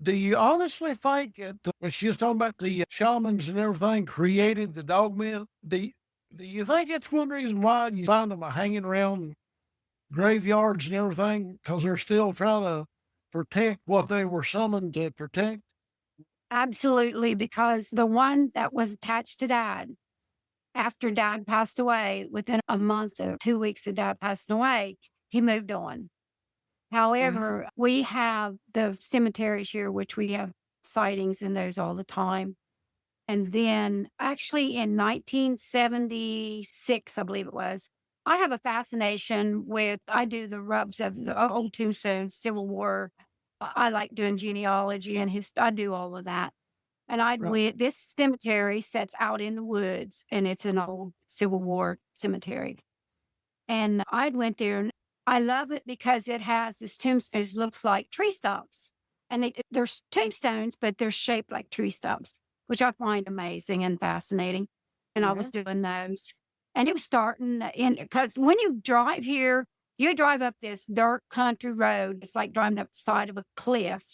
do you honestly think that when she was talking about the shamans and everything created the Dogmen, do you think that's one reason why you find them hanging around graveyards and everything? Because they're still trying to protect what they were summoned to protect? Absolutely. Because the one that was attached to Dad, after Dad passed away, within a month or 2 weeks of Dad passing away, he moved on. However, we have the cemeteries here, which we have sightings in those all the time. And then actually in 1976, I believe it was, I have a fascination I do the rubs of the old tombstones, Civil War. I like doing genealogy and I do all of that. And this cemetery sits out in the woods, and it's an old Civil War cemetery. And I went there, and I love it because it has this tombstones, looks like tree stumps. And there's tombstones, but they're shaped like tree stumps, which I find amazing and fascinating. And I was doing those. And it was starting because when you drive here, you drive up this dirt country road. It's like driving up the side of a cliff.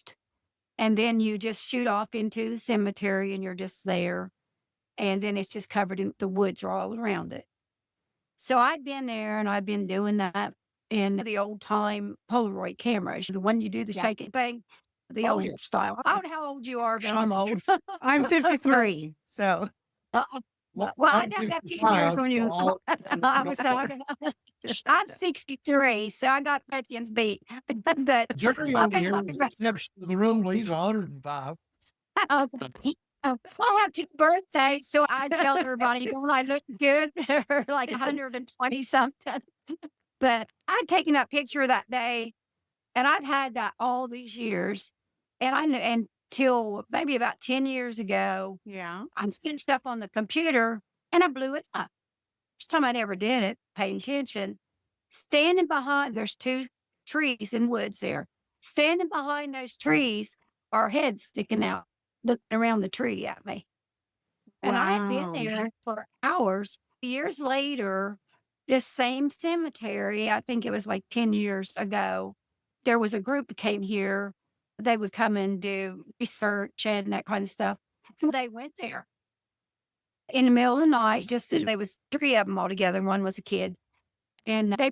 And then you just shoot off into the cemetery and you're just there. And then it's just covered in the woods are all around it. So I'd been there and I'd been doing that in the old time Polaroid cameras, the one you do the shaking thing, the old style. I don't know how old you are, but I'm old. I'm 53. So Well, I got 10 years on you. I'm 63, so I got Bethian's beat. But Jerry over here steps to the room, he's 105. Well, happy birthday. So I tell everybody, don't I look good? Like 120 something. But I'd taken that picture that day, and I've had that all these years. And I knew until maybe about 10 years ago, yeah. I'm spinning stuff on the computer, and I blew it up. First time I'd ever did it, paying attention. Standing behind, there's two trees and woods there. Standing behind those trees, our heads sticking out, looking around the tree at me. And I had been Wow. there for hours. Years later, this same cemetery, I think it was like 10 years ago, there was a group that came here. They would come and do research and that kind of stuff. And they went there in the middle of the night. There was three of them all together. One was a kid, and they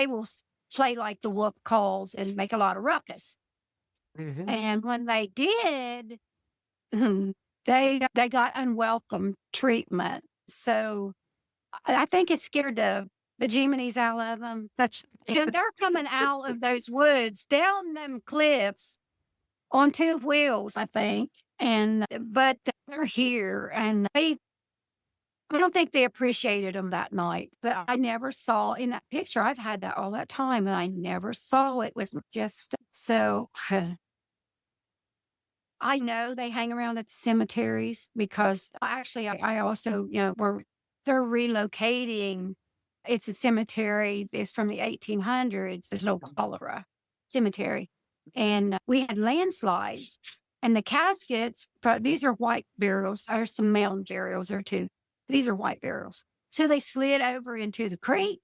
will play like the wolf calls and make a lot of ruckus. Mhm. And when they did, they got unwelcome treatment. So I think it scared the bejeebies out of them. And they're coming out of those woods down them cliffs on two wheels, I think. But they're here, and I don't think they appreciated them that night. But I never saw in that picture. I've had that all that time, and I never saw it with just so. I know they hang around at cemeteries because I also, they're relocating. It's a cemetery. It's from the 1800s. There's no cholera cemetery. And we had landslides, and the caskets, these are white burials. There's some mountain burials there too. These are white burials. So they slid over into the creek.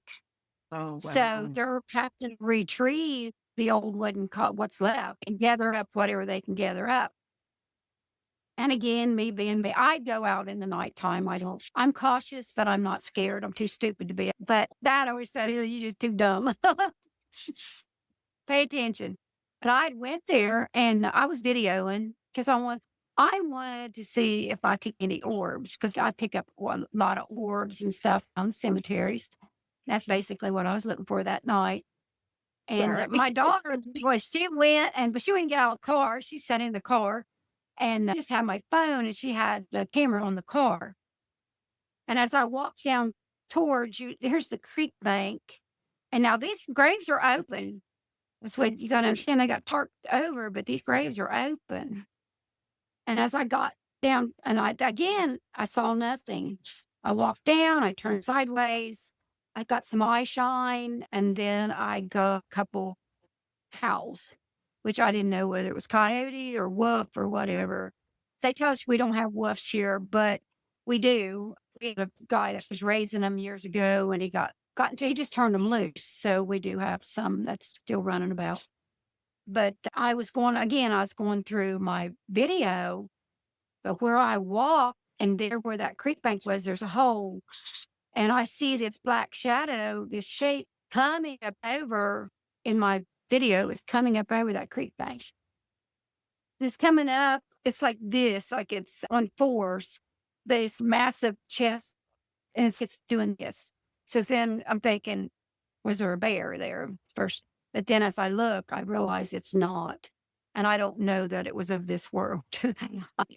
Oh, So wow. they're having to retrieve the old wooden what's left and gather up whatever they can gather up. And again, me being me, I go out in the nighttime. I'm cautious, but I'm not scared. I'm too stupid to be. But Dad always said, you're just too dumb. Pay attention. But I went there and I was videoing because I wanted to see if I could get any orbs because I pick up a lot of orbs and stuff on cemeteries. That's basically what I was looking for that night. And Sorry. my daughter, she went, but she wouldn't get out of the car. She sat in the car. And I just had my phone, and she had the camera on the car. And as I walked down towards you, here's the creek bank. And now these graves are open. That's what you got to understand. They got parked over, but these graves are open. And as I got down, and I saw nothing. I walked down, I turned sideways. I got some eye shine, and then I got a couple howls, which I didn't know whether it was coyote or wolf or whatever. They tell us we don't have wolves here, but we do. We had a guy that was raising them years ago, and he he just turned them loose. So we do have some that's still running about. But I was going through my video, but where I walked and there where that creek bank was, there's a hole. And I see this black shadow, this shape coming up over in my video is coming up over that creek bank. And it's coming up. It's like this, like it's on fours, this massive chest, and it's just doing this. So then I'm thinking, was there a bear there first? But then as I look, I realize it's not. And I don't know that it was of this world.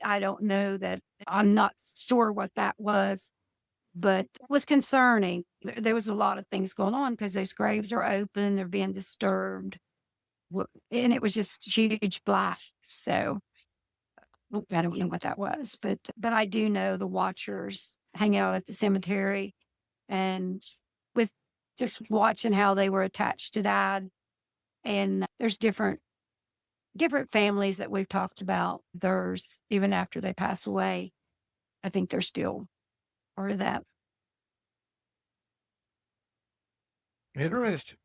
I don't know that. I'm not sure what that was, but it was concerning. There was a lot of things going on because those graves are open. They're being disturbed. And it was just huge black. So I don't know what that was, but I do know the watchers hang out at the cemetery and with just watching how they were attached to Dad. And there's different families that we've talked about. There's even after they pass away, I think they're still part of that. Interesting.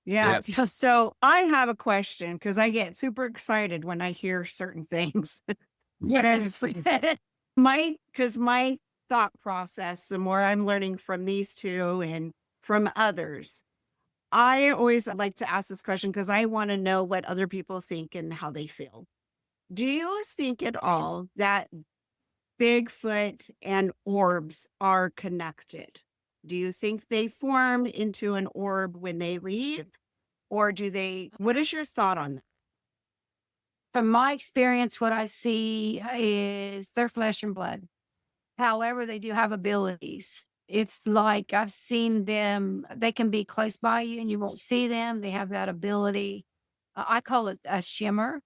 Yeah. Yes. So I have a question because I get super excited when I hear certain things. Because my thought process, the more I'm learning from these two and from others, I always like to ask this question because I want to know what other people think and how they feel. Do you think at all that Bigfoot and orbs are connected? Do you think they form into an orb when they leave? Or what is your thought on that? From my experience, what I see is they're flesh and blood. However, they do have abilities. It's like I've seen them, they can be close by you and you won't see them. They have that ability. I call it a shimmer,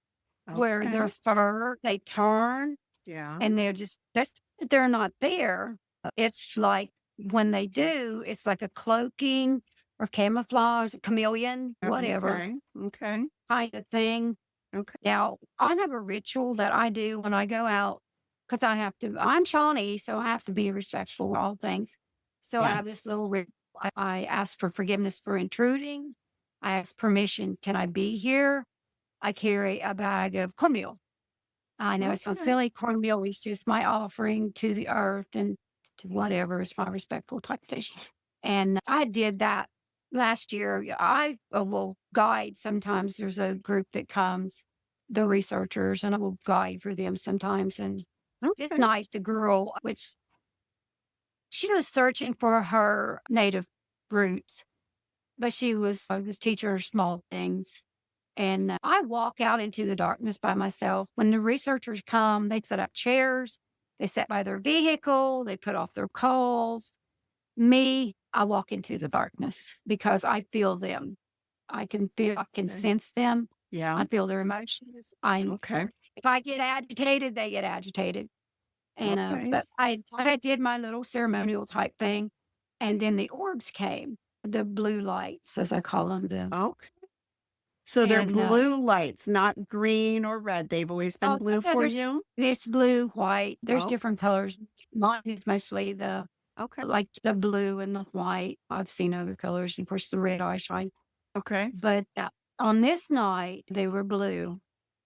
where Okay. their fur, they turn Yeah. and they're not there. It's like when they do, it's like a cloaking or camouflage, chameleon, whatever Okay. Okay. kind of thing. Okay. Now, I have a ritual that I do when I go out because I'm Shawnee, so I have to be respectful of all things. So I have this Yes. little ritual. I ask for forgiveness for intruding. I ask permission. Can I be here? I carry a bag of cornmeal. I know it sounds Okay. silly. Cornmeal is just my offering to the earth and to whatever is my respectful type thing. And I did that last year. I will guide. Sometimes there's a group that comes, the researchers, and I will guide for them sometimes. And this Okay. night, the girl, which she was searching for her native roots, but I was teaching her small things. And I walk out into the darkness by myself. When the researchers come, they set up chairs, they sit by their vehicle, they put off their calls. Me, I walk into the darkness because I feel them. I can Okay. sense them. Yeah. I feel their emotions. Okay. If I get agitated, they get agitated. And Okay. but I did my little ceremonial type thing, and then the orbs came, the blue lights, as I call them. Okay. So they're And blue lights, not green or red. They've always been oh, blue yeah, for you? there's blue, white. There's Oh, different colors. Mine is mostly okay. like the blue and the white. I've seen other colors, and of course the red eye shine. Okay. But on this night, they were blue.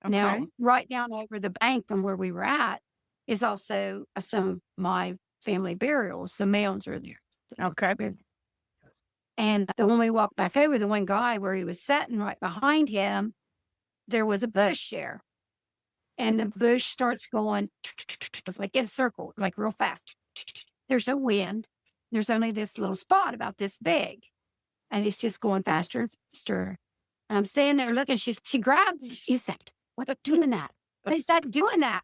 Now, Okay. right down over the bank from where we were at is also some of my family burials. The mounds are there. Okay. And when we walked back over, the one guy where he was sitting right behind him, there was a bush there. And the bush starts going, it's like in a circle, like real fast. There's no wind. There's only this little spot about this big. And it's just going faster and faster. And I'm standing there looking. She grabbed, she said, "What are you doing that? What is that doing that?"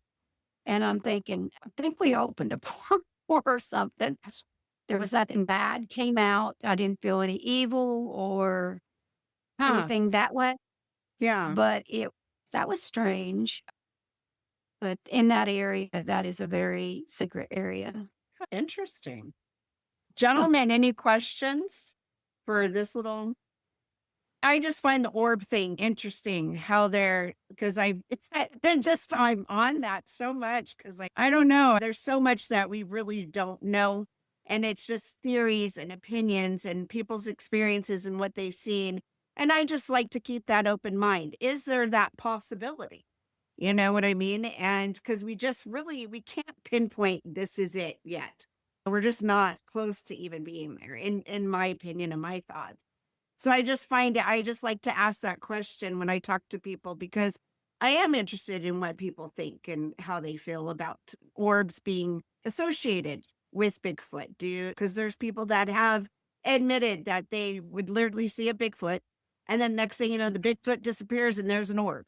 And I'm thinking, I think we opened a portal or something. There was nothing bad came out. I didn't feel any evil or Huh. anything that way. Yeah. But that was strange. But in that area, that is a very secret area. Interesting. Gentlemen, any questions for this little? I just find the orb thing interesting how because I'm on that so much because I don't know. There's so much that we really don't know. And it's just theories and opinions and people's experiences and what they've seen. And I just like to keep that open mind. Is there that possibility? You know what I mean? And because we can't pinpoint this is it yet. We're just not close to even being there, in my opinion and my thoughts. So I just like to ask that question when I talk to people because I am interested in what people think and how they feel about orbs being associated with Bigfoot. Because there's people that have admitted that they would literally see a Bigfoot, and then next thing you know, the Bigfoot disappears and there's an orb.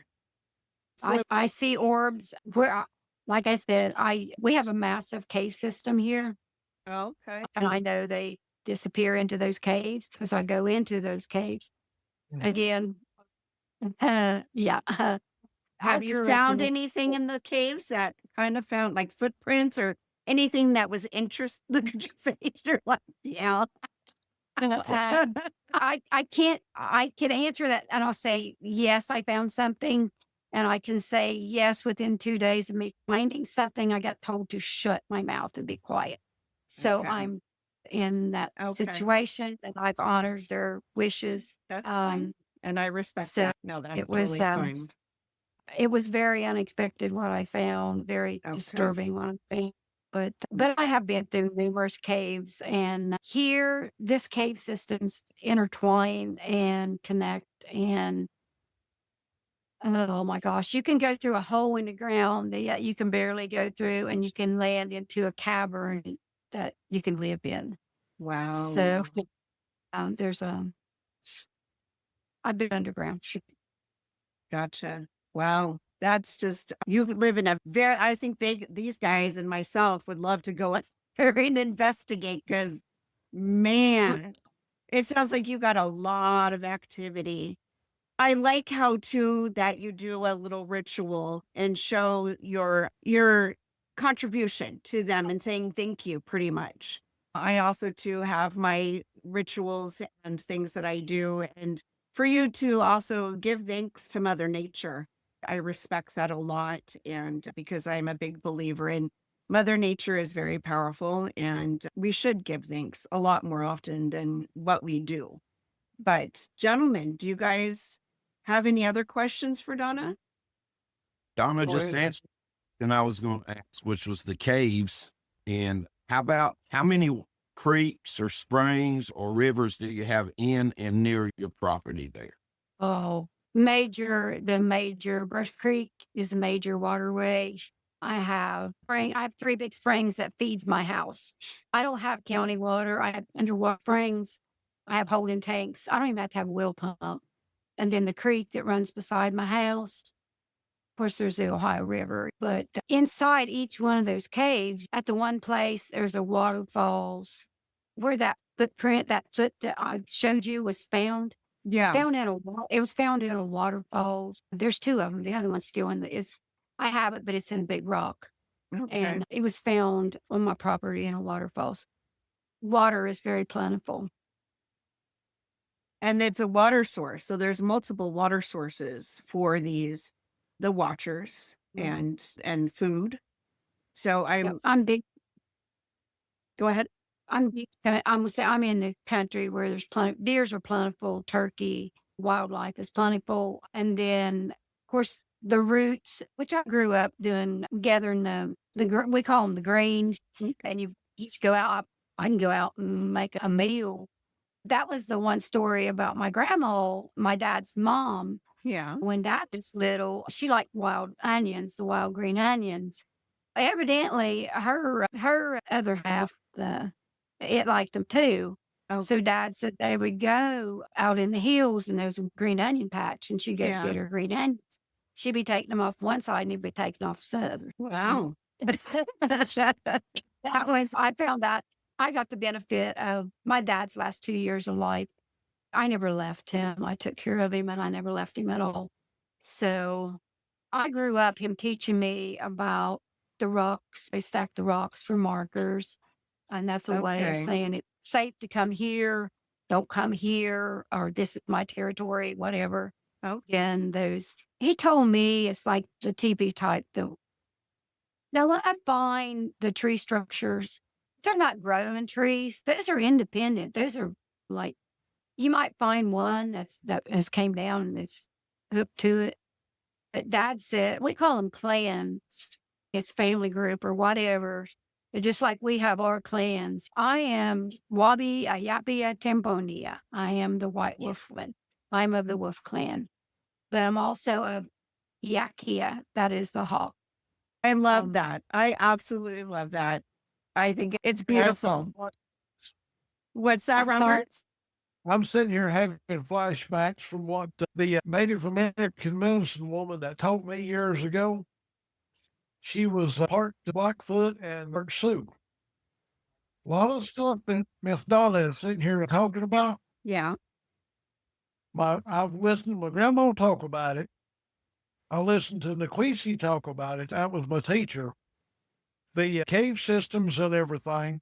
I see orbs where, like I said, we have a massive cave system here. Okay. And I know they disappear into those caves because I go into those caves again. Yeah. Have you found anything in the caves that kind of found like footprints or anything that was interesting? Look at your face. You're like, yeah. I can answer that and I'll say, yes, I found something. And I can say, yes, within 2 days of me finding something, I got told to shut my mouth and be quiet. So Okay. I'm in that Okay. situation and I've honored their wishes. That's fine. And I respect so that. No, that's it was, totally fine. It was very unexpected what I found, very Okay. disturbing what I found. But I have been through numerous caves, and here this cave systems intertwine and connect, and oh my gosh, you can go through a hole in the ground that you can barely go through, and you can land into a cavern that you can live in. Wow. So there's I've been underground. Gotcha. Wow. That's just, you live in I think these guys and myself would love to go up there and investigate because, man, it sounds like you got a lot of activity. I like how too that you do a little ritual and show your contribution to them and saying thank you pretty much. I also too have my rituals and things that I do. And for you to also give thanks to Mother Nature. I respect that a lot. And because I'm a big believer in Mother Nature is very powerful and we should give thanks a lot more often than what we do. But gentlemen, do you guys have any other questions for Donna? Donna Go just ahead. answered, and I was going to ask, which was the caves. And how many creeks or springs or rivers do you have in and near your property there? Oh, the major Brush Creek is a major waterway. I have 3 big springs that feed my house. I don't have county water. I have underwater springs. I have holding tanks. I don't even have to have a well pump. And then the creek that runs beside my house. Of course, there's the Ohio River. But inside each one of those caves, at the one place, there's a waterfalls where that foot that I showed you was found. It's Yeah. found it was found in a waterfalls. There's 2 of them. The other one's still I have it, but it's in a big rock. Okay. And it was found on my property in a waterfalls. Water is very plentiful. And it's a water source. So there's multiple water sources for the watchers and food. So Yep, I'm big. go ahead. I'm gonna say I'm in the country where there's deers are plentiful, turkey, wildlife is plentiful, and then of course the roots, which I grew up doing, gathering we call them the greens, and you each go out. I can go out and make a meal. That was the one story about my grandma, my dad's mom. Yeah. When Dad was little, she liked wild onions, the wild green onions. Evidently, her other half, it liked them too. Oh, So Dad said they would go out in the hills and there's a green onion patch, and she'd go Yeah. get her green onions. She'd be taking them off one side and he'd be taking off the other. wow. That was, I found that I got the benefit of my dad's last 2 years of life. I never left him. I took care of him and I never left him at all. So I grew up him teaching me about the rocks. They stack the rocks for markers. And that's a way of Okay. saying it's safe to come here, don't come here, or this is my territory, whatever. Oh, And he told me it's like the TB type. Now, when I find the tree structures, they're not growing trees. Those are independent. Those are like, you might find one that has came down and it's hooked to it. But Dad said, we call them clans. It's family group or whatever. But just like we have our clans. I am Wabi Ayapia Temponia. I am the White Wolf woman. I'm of the Wolf clan. But I'm also of Yakia. That is the hawk. I love Um, that. I absolutely love that. I think it's beautiful. What's that, I'm sorry. Robert? I'm sitting here having flashbacks from what the Native American medicine woman that taught me years ago. She was part Blackfoot and part Sioux. A lot of stuff that Miss Donna is sitting here talking about. Yeah. I've listened to my grandma talk about it. I listened to Naquisi talk about it. That was my teacher. The cave systems and everything.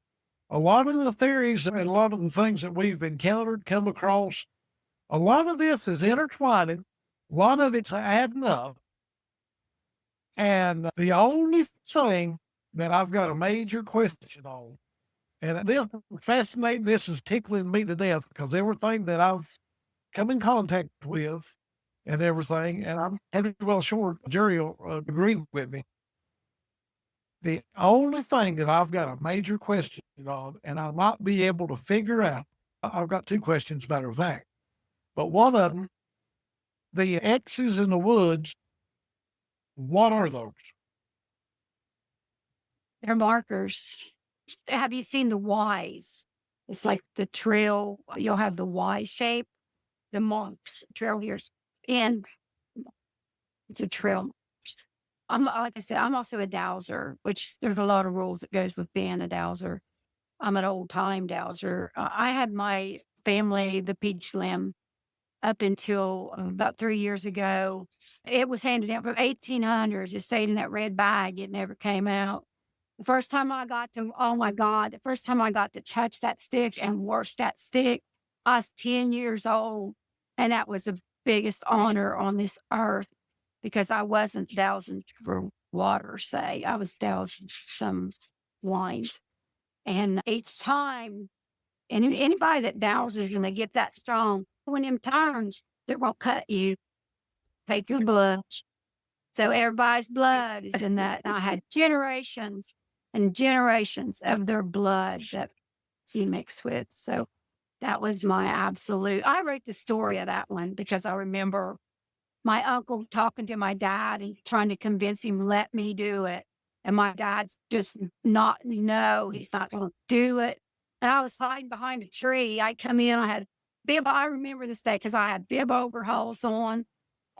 A lot of the theories and a lot of the things that we've encountered, come across, a lot of this is intertwining. A lot of it's adding up. And the only thing that I've got a major question on, and this is fascinating, this is tickling me to death because everything that I've come in contact with and everything, and I'm pretty well sure Jerry will agree with me. The only thing that I've got a major question on, and I might be able to figure out, I've got 2 questions, matter of fact, but one of them, the X's in the woods, what are those? They're markers. Have you seen the Y's? It's like the trail. You'll have the Y shape, the marks, trail here. And it's a trail. Like I said, I'm also a dowser, which there's a lot of rules that goes with being a dowser. I'm an old time dowser. I had my family, the Peach Limb, up until about 3 years ago. It was handed down from 1800s. It stayed in that red bag. It never came out. The first time I got to, oh my God, the first time I got to touch that stick and work that stick, I was 10 years old. And that was the biggest honor on this earth because I wasn't dowsing for water, say. I was dowsing some wines. And each time, and anybody that douses and they get that strong, when them turns, they're going to cut you, take your blood. So everybody's blood is in that. And I had generations and generations of their blood that he mixed with. So that was my absolute. I wrote the story of that one because I remember my uncle talking to my dad and trying to convince him, let me do it. And my dad's just not, no, he's not going to do it. And I was hiding behind a tree. I come in, I had bib. I remember this day because I had bib overalls on.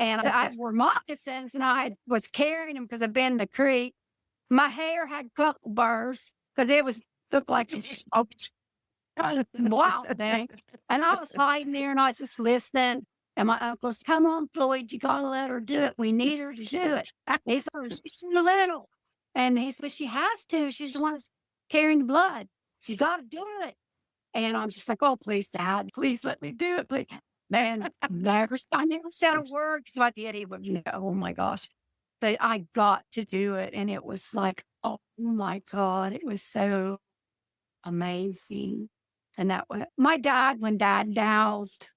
And I wore moccasins and was carrying them because I've been in the creek. My hair had couple burrs because it looked like it's wild thing. And I was hiding there and I was just listening. And my uncle goes, come on, Floyd, you got to let her do it. We need her to do it. He said, she's too little. And he said, she has to. She's the one that's carrying the blood. She's got to do it. And I'm just like, oh, please, Dad, please let me do it, please. Man, I never said a word because if I did, he would know. Oh my gosh. But I got to do it. And it was like, oh my God, it was so amazing. And that was my dad, when Dad dowsed,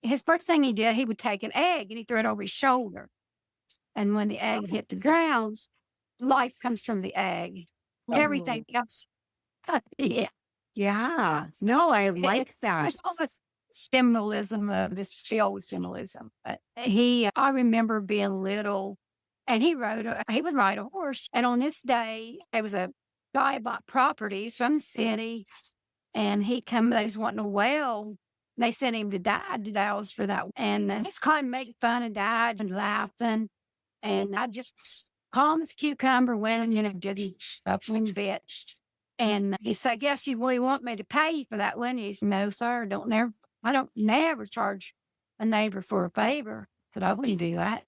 his first thing he did, he would take an egg and he threw it over his shoulder. And when the egg hit the ground, life comes from the egg. Everything else. Yeah. Yeah. No, I like that. It's almost symbolism of this field symbolism. But I remember being little and he would ride a horse. And on this day, there was a guy bought properties from the city and they was wanting a well. They sent him to Dad to douse for that. And he's kind of making fun of Dad and laughing. And I just calm as a cucumber went and, didn't up in bit. And he said, I guess you really want me to pay you for that, wouldn't you? He said, no, sir, I don't never charge a neighbor for a favor. I said, I wouldn't do that.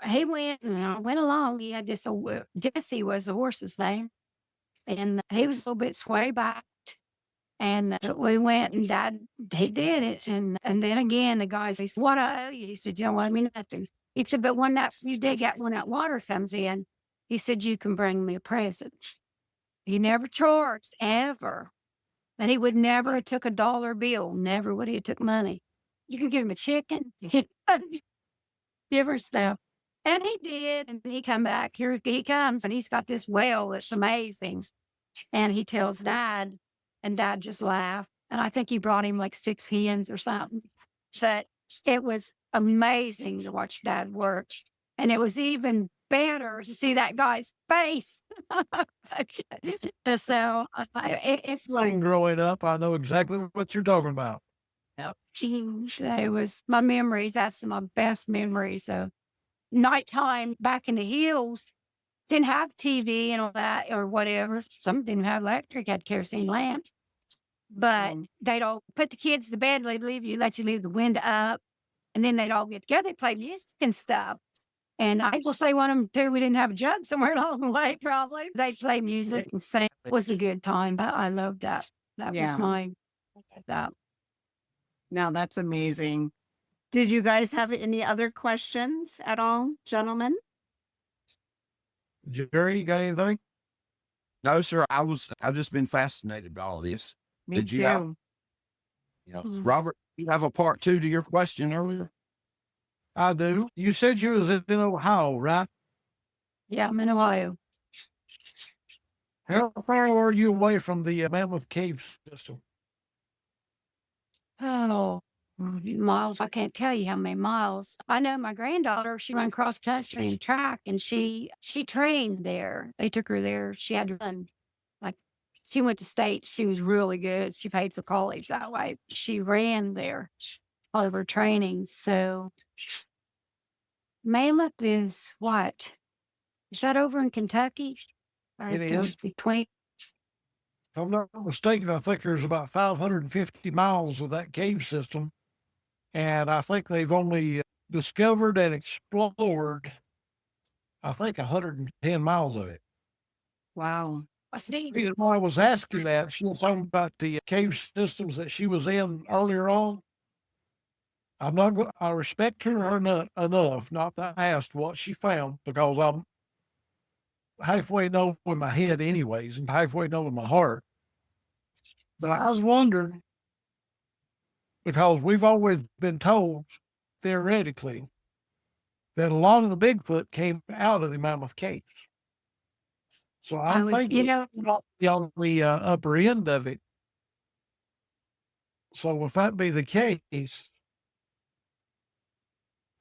He went and I went along. He had this old, Jesse was the horse's name. And he was a little bit sway backed. And we went and Dad, he did it. And then again, the guy said, what I owe you? He said, you don't owe me nothing. He said, but when you dig out, when that water comes in, he said, you can bring me a present. He never charged, ever. And he would never have took a dollar bill. Never would he have took money. You can give him a chicken. Different stuff. And he did. And he come back. Here he comes. And he's got this well that's amazing. And he tells Dad. And Dad just laughed. And I think he brought him like 6 hens or something. So it was amazing to watch Dad work. And it was even better to see that guy's face. So it's like Growing up, I know exactly what you're talking about. it was my memories. That's my best memories of nighttime back in the hills. Didn't have TV and all that or whatever. Some didn't have electric, had kerosene lamps. But they'd all put the kids to bed, let you leave the window up. And then they'd all get together, they play music and stuff. And I will say one of them too, we didn't have a jug somewhere along the way, probably. They'd play music and sing. It was a good time, but I loved that. That was that. Now that's amazing. Did you guys have any other questions at all, gentlemen? Jerry, you got anything? No, sir. I've just been fascinated by all this. Me Did too. you have, Robert, you have a part 2 to your question earlier? I do. You said you was in Ohio, right? Yeah, I'm in Ohio. How far are you away from the Mammoth Cave system? Oh, miles. I can't tell you how many miles. I know my granddaughter, she ran cross country and track and she trained there. They took her there. She had to run. Like she went to state. She was really good. She paid for college that way. She ran there all of her training. So Malip is what? Is that over in Kentucky? It is. Between. If I'm not mistaken, I think there's about 550 miles of that cave system. And I think they've only discovered and explored, I think, 110 miles of it. Wow. I see. While I was asking that, she was talking about the cave systems that she was in earlier on. I'm not going. I respect her enough not to ask what she found because I'm halfway know with my head, anyways, and halfway know with my heart. But I was wondering because we've always been told theoretically that a lot of the Bigfoot came out of the Mammoth Caves. So I'm thinking on the upper end of it. So if that be the case,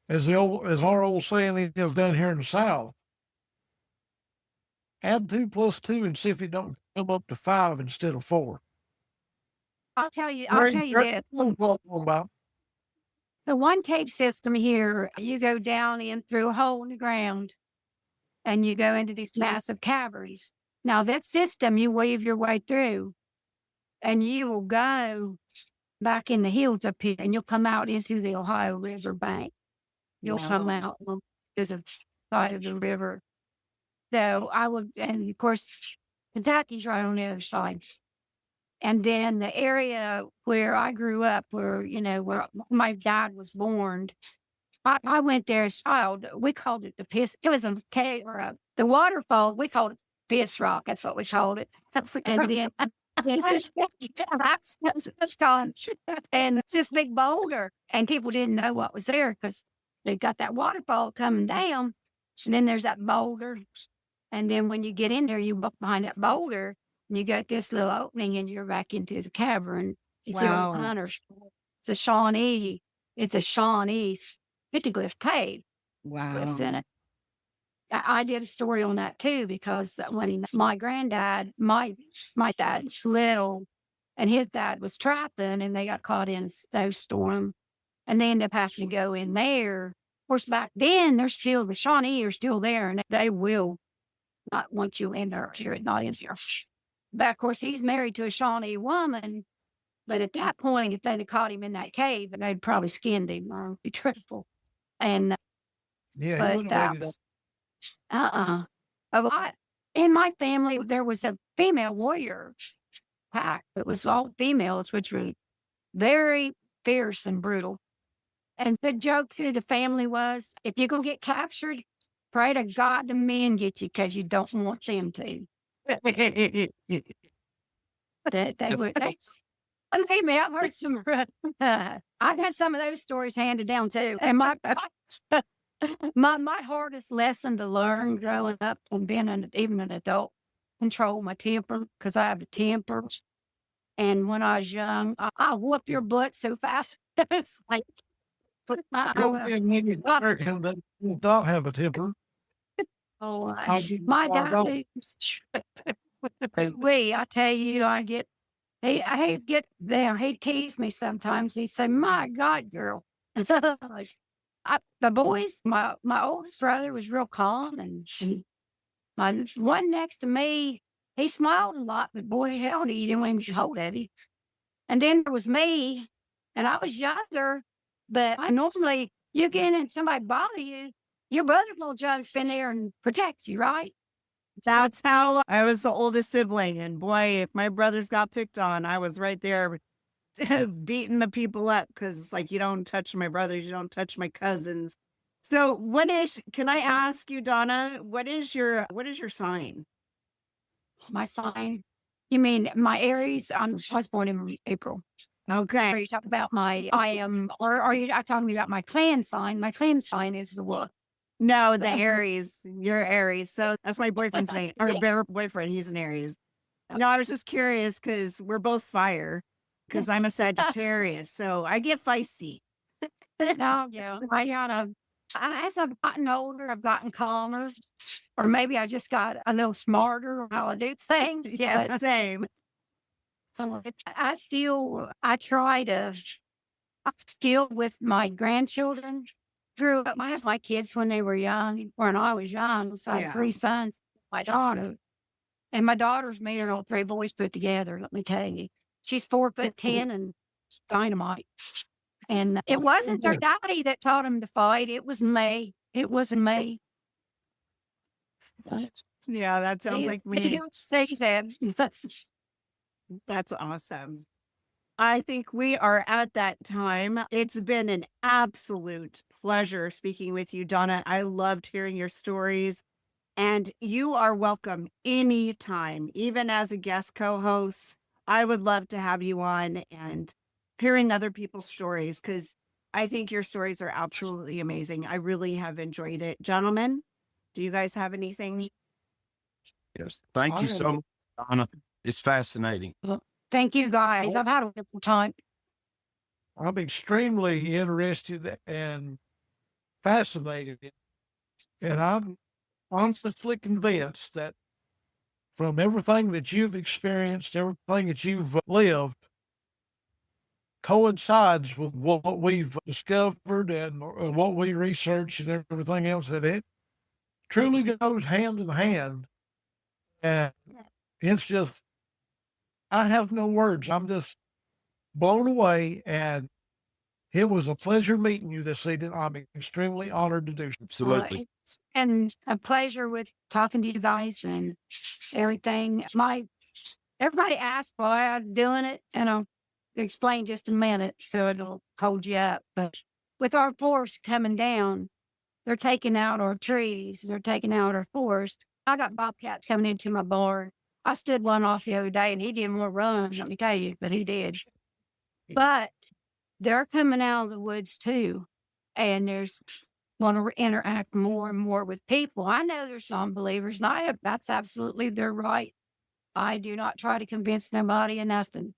as our old saying is down here in the South, add 2 plus 2 and see if it don't come up to 5 instead of 4. I'll tell you this. About. The one cave system here, you go down in through a hole in the ground and you go into these massive caverns. Now that system you weave your way through and you will go back in the hills up here and you'll come out into the Ohio River bank. You'll come out on the side of the river. So and of course, Kentucky's right on the other side. And then the area where I grew up, where my dad was born, I went there as a child. We called it the piss. It was a cave or the waterfall. We called it Piss Rock. That's what we called it. And then it's called, and it's this big boulder, and people didn't know what was there because they got that waterfall coming down. And then there's that boulder. And then when you get in there, you look behind that boulder and you got this little opening and you're back into the cavern. It's Wow. hunters. It's a Shawnee. It's a Shawnee petroglyph cave. Wow. In it. I did a story on that too, because when my granddad, my dad's little, and his dad was trapping and they got caught in a snowstorm and they ended up having to go in there. Of course, back then, the Shawnee are still there and they will not want you in there. You're not in there. But of course, he's married to a Shawnee woman. But at that point, if they'd have caught him in that cave, they'd probably skinned him or be truthful. And Yeah, in my family, there was a female warrior pack. It was all females, which were very fierce and brutal. And the joke to the family was, if you're going to get captured, pray to God the men get you because you don't want them to. They would. Believe me, I've heard some. I got some of those stories handed down too. And my hardest lesson to learn growing up and being even an adult, control my temper because I have a temper. And when I was young, I whoop your butt so fast. It's like I don't have a temper. My dad. I tell you, I get there. He teased me sometimes. He'd say, "My God, girl." The boys, my oldest brother was real calm, and my one next to me, he smiled a lot, but boy, hell, he didn't even hold at him. And then there was me, and I was younger, but normally you get in and somebody bother you, your brother will jump in there and protect you, right? That's how I was the oldest sibling. And boy, if my brothers got picked on, I was right there beating the people up because, like, you don't touch my brothers, you don't touch my cousins. So, can I ask you, Donna, what is your sign? My sign? You mean my Aries? I was born in April. Okay. Are you talking about or are you talking about my clan sign? My clan sign is the wolf. No, the Aries. You're Aries. So that's my boyfriend's name. Our bear boyfriend, he's an Aries. No, I was just curious because we're both fire. Because I'm a Sagittarius, so I get feisty. No, yeah. As I've gotten older, I've gotten calmer. Or maybe I just got a little smarter on how I do things. Yeah, same. I still with my grandchildren. Grew up, I had my kids when they were young. When I was young, so I had 3 sons, my daughter. And my daughter's meaner than all 3 boys put together, let me tell you. She's 4'10" and dynamite. And it wasn't their daddy that taught them to fight. It was me. It wasn't me. Yeah, that sounds like They me. don't say that. That's awesome. I think we are at that time. It's been an absolute pleasure speaking with you, Donna. I loved hearing your stories, and you are welcome anytime, even as a guest co-host. I would love to have you on and hearing other people's stories because I think your stories are absolutely amazing. I really have enjoyed it. Gentlemen, do you guys have anything? Yes. Thank I you am so much, Donna. It's fascinating. Well, thank you guys. I've had a wonderful time. I'm extremely interested and fascinated, and I'm honestly convinced that from everything that you've experienced, everything that you've lived, coincides with what we've discovered and what we research and everything else, that it truly goes hand in hand. And it's just, I have no words. I'm just blown away. And it was a pleasure meeting you this evening. I'm extremely honored to do so. Absolutely. It's been a pleasure with talking to you guys and everything. Everybody asks why I'm doing it, and I'll explain just a minute so it'll hold you up. But with our forest coming down, they're taking out our trees, they're taking out our forest. I got bobcats coming into my barn. I stood one off the other day, and he didn't want to run, let me tell you, but he did. But they're coming out of the woods too, and there's want to interact more and more with people. I know there's some believers, and that's absolutely their right. I do not try to convince nobody of nothing.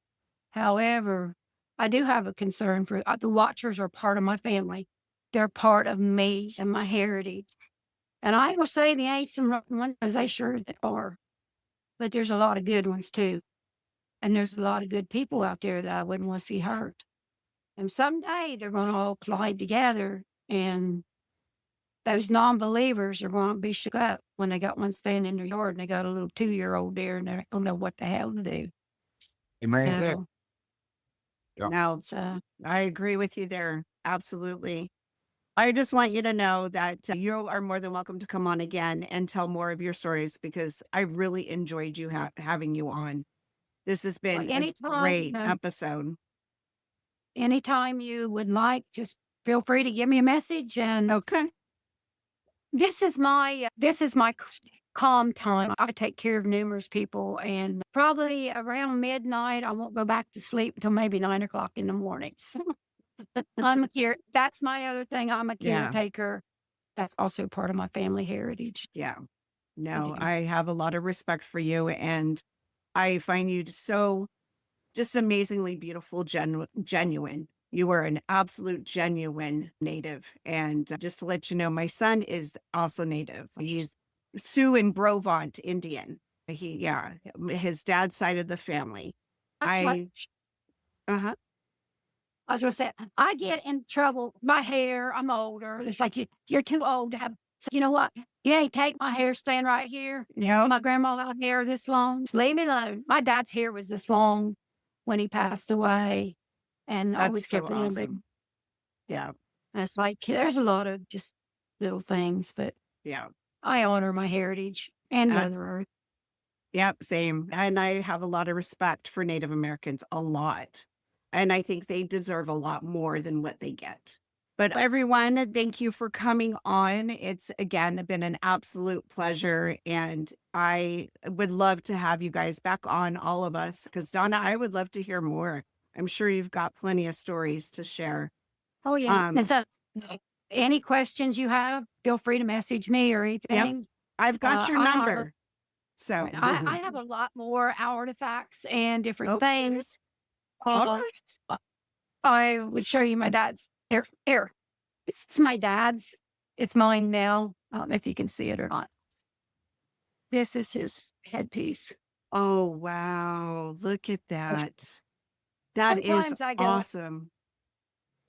However, I do have a concern for the Watchers are part of my family. They're part of me and my heritage. And I will say the ain't some rotten ones, because they sure are. But there's a lot of good ones too. And there's a lot of good people out there that I wouldn't want to see hurt. And someday they're going to all collide together, and those non-believers are going to be shook up when they got one standing in their yard and they got a little 2-year-old there and they don't know what the hell to do. Amen. So, Yeah. No, so I agree with you there. Absolutely. I just want you to know that you are more than welcome to come on again and tell more of your stories because I really enjoyed you having you on. This has been a anytime, great episode. anytime you would like, just feel free to give me a message. And Okay. this is my calm time. I take care of numerous people, and probably around midnight, I won't go back to sleep until maybe 9 o'clock in the mornings. That's my other thing. I'm a Yeah. caretaker. That's also part of my family heritage. Yeah. No, do. I have a lot of respect for you and I find you so just amazingly beautiful, genuine. You are an absolute genuine Native. And just to let you know, my son is also Native. He's Sioux and Brovant Indian. His dad's side of the family. That's what Uh-huh. I was going to say. I get in trouble. My hair, I'm older. It's like, you're too old to have. So you know what? You ain't take my hair staying right here. Yeah. My grandma had hair this long. Just leave me alone. My dad's hair was this long when he passed away. And I always That's so kept it in. But awesome. Yeah. it's like, there's a lot of just little things, but Yeah. I honor my heritage and Uh, Mother Earth. Yep, same. And I have a lot of respect for Native Americans, a lot. And I think they deserve a lot more than what they get. But everyone, thank you for coming on. It's again been an absolute pleasure. And I would love to have you guys back on, all of us, because Donna, I would love to hear more. I'm sure you've got plenty of stories to share. Oh, yeah. Um, Any questions you have, feel free to message me or anything. I've got your I have number. So I have a lot more artifacts and different Okay. things. all I would show you my dad's. Here. This is my dad's. It's mine now. I don't know if you can see it or not. This is his headpiece. Oh, wow. Look at that. That is Sometimes I go- awesome.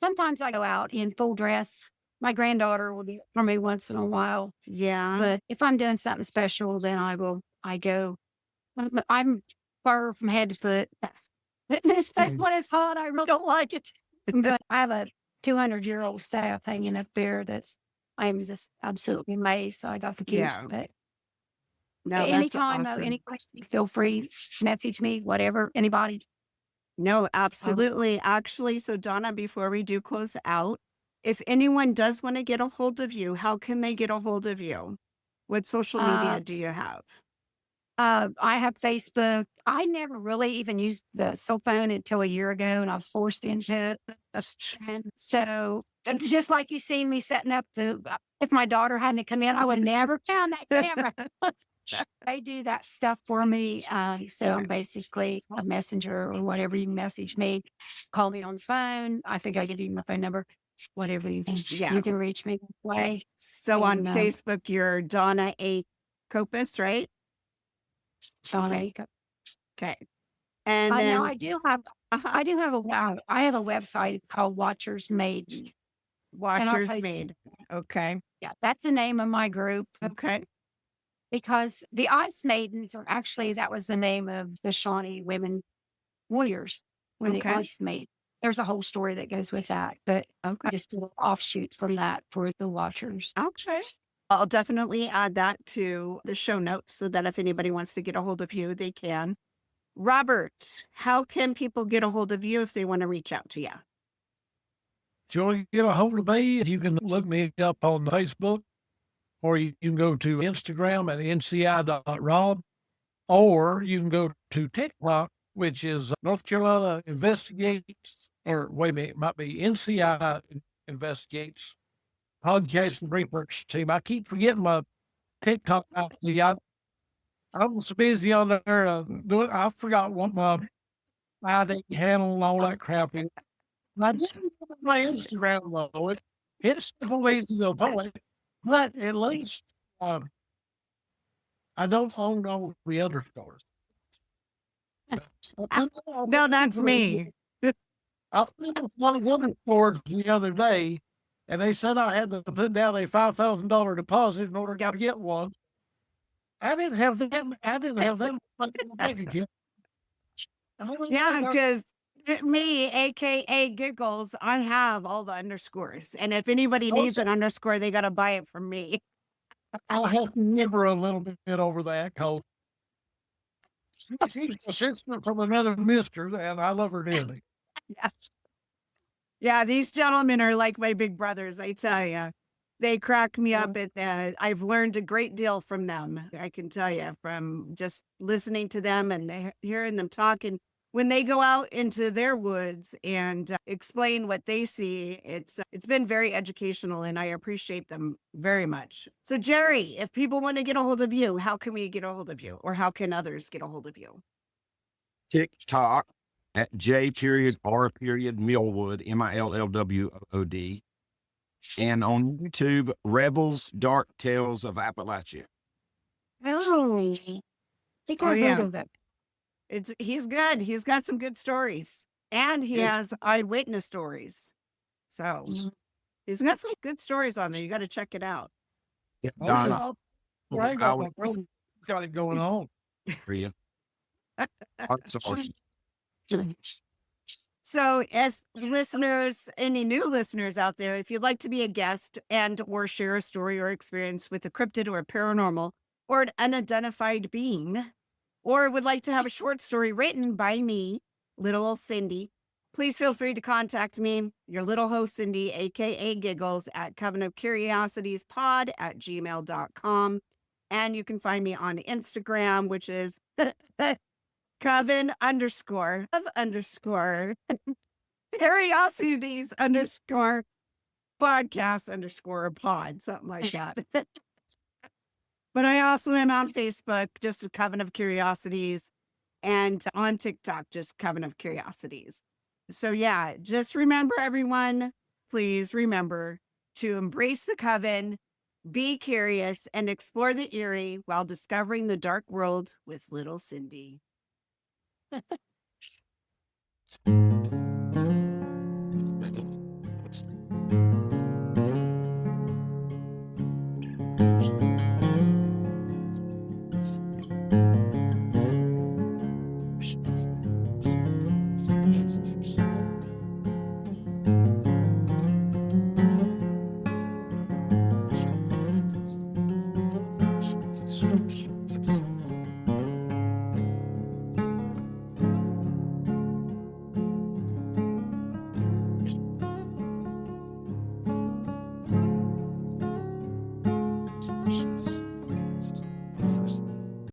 Sometimes I go out in full dress. My granddaughter will do it for me once in a while. Yeah. But if I'm doing something special, then I go. I'm fur from head to foot. Especially when it's hot, I really don't like it. But I have a 200-year-old staff hanging up there I'm just absolutely amazed. So I got the keys. Yeah. But No, that's Anytime, though, awesome. any question, feel free, message me, whatever, anybody. No, absolutely. Actually, so Donna, before we do close out, if anyone does want to get a hold of you, how can they get a hold of you? What social media do you have? I have Facebook. I never really even used the cell phone until a year ago, and I was forced into it. And so, it's just like you seen me setting up if my daughter hadn't come in, I would never found that camera. They do that stuff for me. So I'm basically a messenger or whatever. You can message me, call me on the phone. I think I give you my phone number, whatever you can reach me that way. So on Facebook, you're Donna A. Copas, right? Shawnee. Okay. And Now then I do have I have a website called Watchers Maiden. Watchers post- Made. Okay. Yeah, that's the name of my group. Okay. Because the Ice Maidens are actually, that was the name of the Shawnee women warriors when the Okay. Ice Maid. There's a whole story that goes with that, but I just did an offshoot from that for the Watchers. Okay. I'll definitely add that to the show notes so that if anybody wants to get a hold of you, they can. Robert, how can people get a hold of you if they want to reach out to you? If you want to get a hold of me, you can look me up on Facebook, or you can go to Instagram at nci.rob, or you can go to TikTok, which is North Carolina Investigates, or wait a minute, it might be NCI Investigates Podcast and Research Team. I keep forgetting my TikTok. I'm so busy on there doing. I forgot what my ID handle and all that crap is. I didn't put my Instagram though. It's simple easy to avoid, but at least I don't own all the other stores. No, that's me. I was in one of the stores the other day, and they said I had to put down a $5,000 deposit in order to get one. I didn't have them. I didn't have them. Yeah, because me, aka Giggles, I have all the underscores. And if anybody needs an underscore, they got to buy it from me. I'll have to nibber a little bit over that because she's a sister from another mister, and I love her dearly. Yeah, these gentlemen are like my big brothers, I tell you. They crack me up. I've learned a great deal from them, I can tell you, from just listening to them and hearing them talk. And when they go out into their woods and explain what they see, it's been very educational, and I appreciate them very much. So, Jerry, if people want to get a hold of you, how can we get a hold of you, or how can others get a hold of you? TikTok at J.R.Millwood, Millwood. And on YouTube, Rebels Dark Tales of Appalachia. Oh, I think I heard of that. He's good. He's got some good stories, and he has eyewitness stories. So he's got some good stories on there. You got to check it out. Yeah, Donna, I got it going on. for you. So if listeners, any new listeners out there, if you'd like to be a guest and or share a story or experience with a cryptid or paranormal or an unidentified being, or would like to have a short story written by me, little old Cyndi, please feel free to contact me, your little host Cyndi, aka Giggles, at Coven of Curiosities pod at gmail.com. And you can find me on Instagram, which is Coven _of_ Curiosities _ podcast _ pod, something like that. But I also am on Facebook, just Coven of Curiosities, and on TikTok, just Coven of Curiosities. So yeah, just remember, everyone, please remember to embrace the Coven, be curious, and explore the eerie while discovering the dark world with little Cyndi.